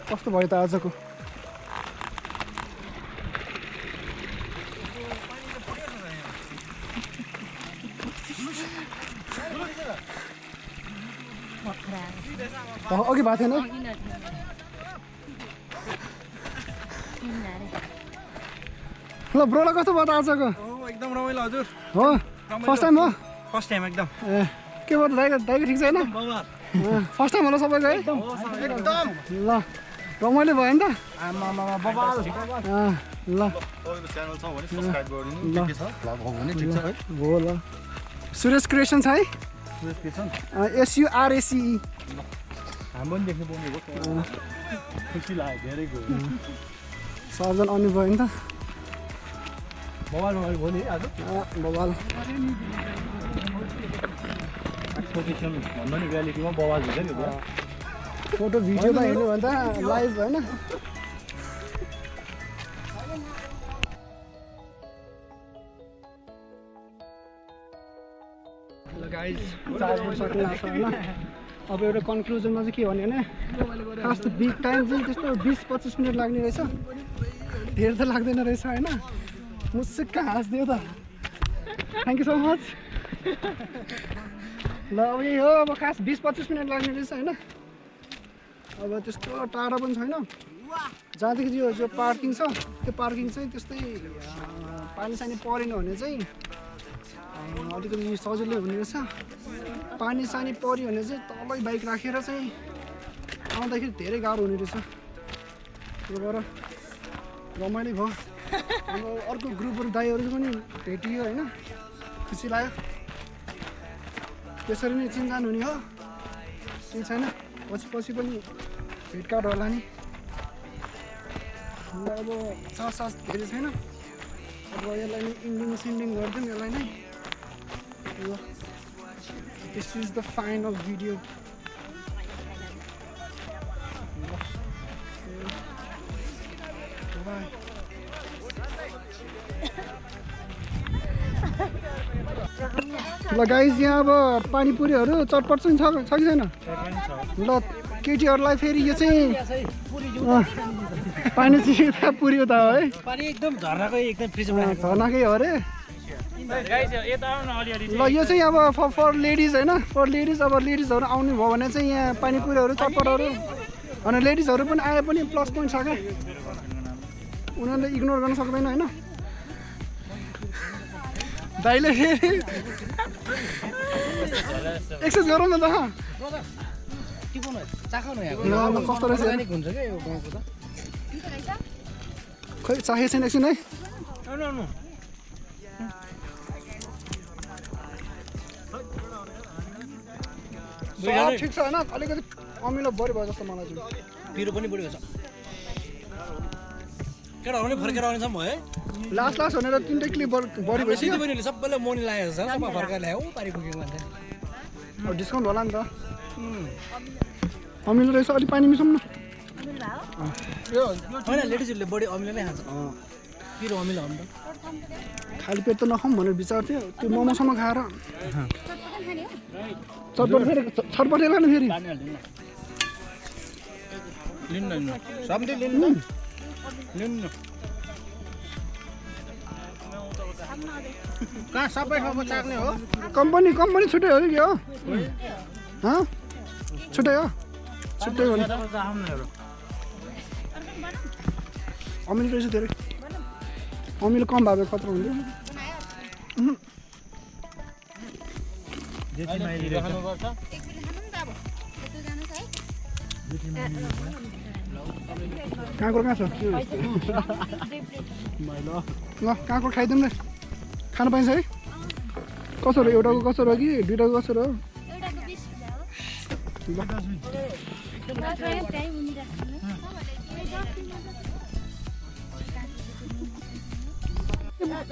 कस्तो भयो त आजको अघि भएको थिएन ल ब्रोलाई कस्तो भयो त आजको एकदम रमाइलो हजुर हो फर्स्ट टाइम हो फर्स्ट टाइम एकदम के भयो त दाइको ठिक छैन फर्स्ट टाइम होला सबैको है एकदम ल रमाइलो भयो नि त आमामा बबाल ल च्यानल छ भने सब्स्क्राइब गरिदिनु के छ भ्लग हो भने ठिक छ है हो ल सुरेश क्रिएसन छ है के छ SURACE हाम्रो पनि देख्नु पाउने भयो खुसी लाग्यो धेरै गयो सबजना आउनु भयो नि त बबाल भयो नि आज बबाल एक्सपेक्टेसन भन्दा नि रियालिटीमा बबाल हुन्छ नि फोटो भिडियोमा हेर्नु भने त लाइभ होइन ल गाइज 4 बजी सक्नु लाग्छ होइन अब एउटा कन्क्लुजनमा चाहिँ के भन्यो भने खास त बिग टाइम चाहिँ त्यस्तो 20-25 मिनट लाग्ने रहेछ धेर त लाग्दैन रहेछ होइन मुसुक्क हाँस्दियो त थ्याङ्क यू सो मच ल अब यही हो अब खास 20-25 मिनट लाग्ने रहेछ होइन अब त्यस्तो टाढा पनि छैन जहाँदेखि यो पार्किङ छ त्यो पार्किङ चाहिँ त्यस्तै पानी सानी परेन भने चाहिँ अलिकति सजिलै हुने रहेछ पानी सानी पऱ्यो भने चाहिँ तलै बाइक राखेर चाहिँ आउँदाखेरि धेरै गाह्रो हुने रहेछ त्यो भएर रमाइलो भयो अब अर्को ग्रुपहरू दाइहरू पनि भेटियो होइन खुसी लाग्यो त्यसरी नै चिन्जान हुने हो केही छैन पछि पनि भेटघाट होला नि अब सास धेरै छैन अब यसलाई नै इन्डिङ गरिदिउँ यसलाई नै this is the final video ल गाइज यहाँ अब पानीपुरीहरू चटपट चाहिँ छ कि छैन ल केटीहरूलाई फेरि यो चाहिँ पानी चाहिँ उता पुरी उता हो है पानी एकदम झर्नाकै एकदम फ्रिज झर्नाकै हो अरे ल यो चाहिँ अब फर लेडिज होइन फर लेडिज अब लेडिजहरू आउनु भयो भने चाहिँ यहाँ पानीपुरीहरू चटपटहरू अनि लेडिजहरू पनि आए पनि प्लस पोइन्ट छ क्या उनीहरूले इग्नोर गर्न सक्दैन होइन दाइले एक्सर्साइज गरौँ न त कस्तो रहेछ खै चाहेको छैन एकछिन है ठिक छ होइन अलिकति अमिलो बढी भयो जस्तो मलाई चाहिँ पिरो पनि बढी भएछ केटाहरू पनि फर्केर आउने छ म है लास्ट भनेर 3 क्लिप बढी भइसक्यो पनि सबैले मनी लागेको छ सबै फर्केर ल्यायो पारी पुग्यो भन्दै अब डिस्काउन्ट होला नि त अमिलो रहेछ अलिक पानी मिसाउँ न होइन लेडिजहरूले बढी अमिलो नै खान्छ पिरो अमिलो हो नि त खाली पेट त नखाउँ भनेर विचार थियो त्यो मोमोसम्म खाएर छटपट फेरि लिनु सबले लिनु कहाँ सबै खाएको चाख्ने हो कम्पनी छुट्टै हो कि के हो छुट्टै हो छुट्टै हो अमिलो रहेछ धेरै अमिलो कम भयो खतरा हुन्थ्यो काँक्रो कहाँ छ ल काँक्रो खाइदिउँ न खानु पाइन्छ है कसो हो एउटाको कसो हो कि दुइटाको कसो हो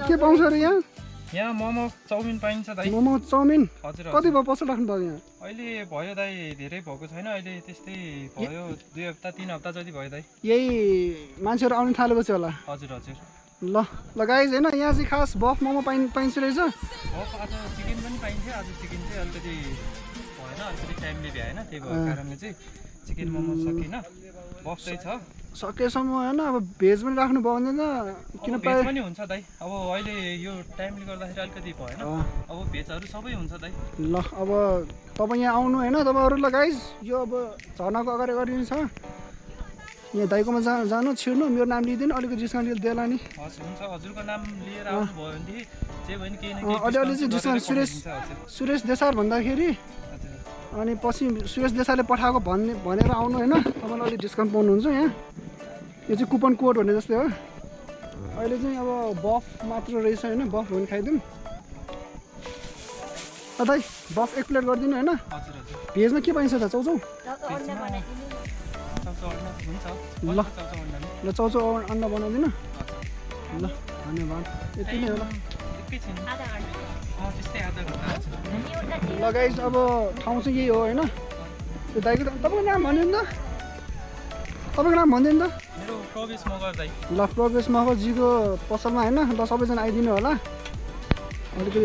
के पाउँछ अरे यहाँ मोमो चाउमिन पाइन्छ दाइ मोमो चाउमिन हजुर कति भयो पसल राख्नु भयो यहाँ अहिले भयो दाइ धेरै भएको छैन अहिले त्यस्तै भयो 2 हप्ता 3 हप्ता जति भयो दाइ यही मान्छेहरू आउनु थालेपछि होला हजुर हजुर ल गाइज होइन यहाँ चाहिँ खास बफ मोमो पाइन्छ रहेछ आज चिकन पनि पाइन्थ्यो आज चिकन चाहिँ अलिकति भएन अलिकति टाइमले भ्याएन त्यही भएको कारणले चाहिँ चिकन मोमो सकिन बफ चाहिँ छ सकेसम्म होइन अब भेज पनि राख्नु भयो भने किन अब भेज पनि हुन्छ दाइ अब अहिले यो टाइमले गर्दाखेरि अलिकति भएन अब भेजहरू सबै हुन्छ दाइ ल अब तपाईँ यहाँ आउनु होइन तपाईँहरू ल गाइज यो अब झर्नाको अगाडि अगाडि छ यहाँ दाइकोमा जानु छिर्नु मेरो नाम लिइदिनु अलिकति डिस्काउन्ट दिएला नि हस् हुन्छ हजुरको नाम लिएर आउनुभयो भनेदेखि जे भयो नि केही न केही अलिअलि चाहिँ डिस्काउन्ट सुरेश देसार भन्दाखेरि अनि पछि सुरेश देसाईले पठाएको भनेर आउनु होइन तपाईँले अलिक डिस्काउन्ट पाउनुहुन्छ यहाँ यो चाहिँ कुपन कोड भन्ने जस्तै हो अहिले चाहिँ अब बफ मात्र रहेछ होइन बफ भने खाइदिउँ दाइ बफ 1 प्लेट गरिदिनु होइन भेजमा के पाइन्छ त चाउचाउ ल ल चाउचाउ अन्डा बनाइदिनु ल धन्यवाद यति नै हो ल गाइस अब ठाउँ चाहिँ यही हो होइन त्यो दाइको तपाईँको नाम भन्यो नि त तपाईँको नाम भनिदिनु त मेरो प्रवेश मगर दाइ ल प्रवेश मगरजीको पसलमा होइन ल सबैजना आइदिनु होला अलिकति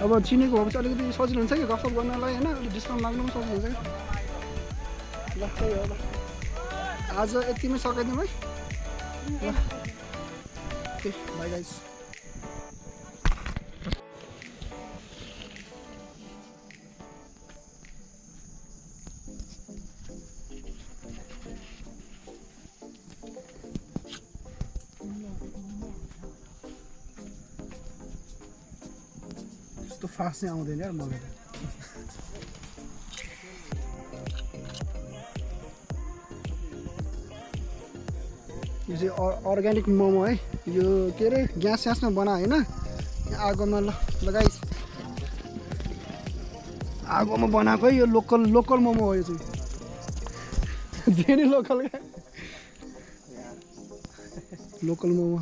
अब चिनेको भए चाहिँ अलिकति सजिलो हुन्छ कि गफसप गर्नलाई होइन अलिक डिस्काउन्ट लाग्नु पनि सजिलो हुन्छ कि ल त्यही हो ल आज यतिमै सकाइदिउँ है ल ओके बाई गाइस त्यस्तो फास्ट चाहिँ आउँदैन यार मलाई त यो चाहिँ अर्ग्यानिक मोमो है यो के अरे ग्यासमा बनायो होइन आगोमा ल गाइस आगोमा बनाएको है यो लोकल मोमो हो यो चाहिँ भेरी लोकल क्या लोकल मोमो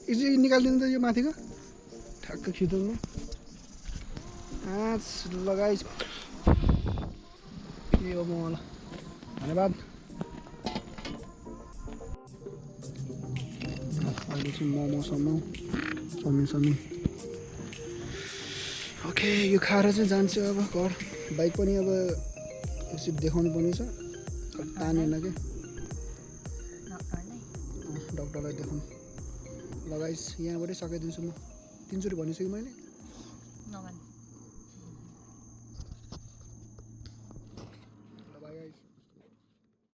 यो चाहिँ निकालिदिनु त यो माथिको ठ्याक्क खिच्नु ल गाइस के हो मोमो ल धन्यवाद अहिले चाहिँ मोमोसम्म चाउमिन ओके यो खाएर चाहिँ जान्छु अब घर बाइक पनि अब यसरी देखाउनु पर्ने छ तानेन क्या डक्टरलाई देखाउनु लगाइस यहाँबाटै सकाइदिन्छु म 300 भनिसकेँ मैले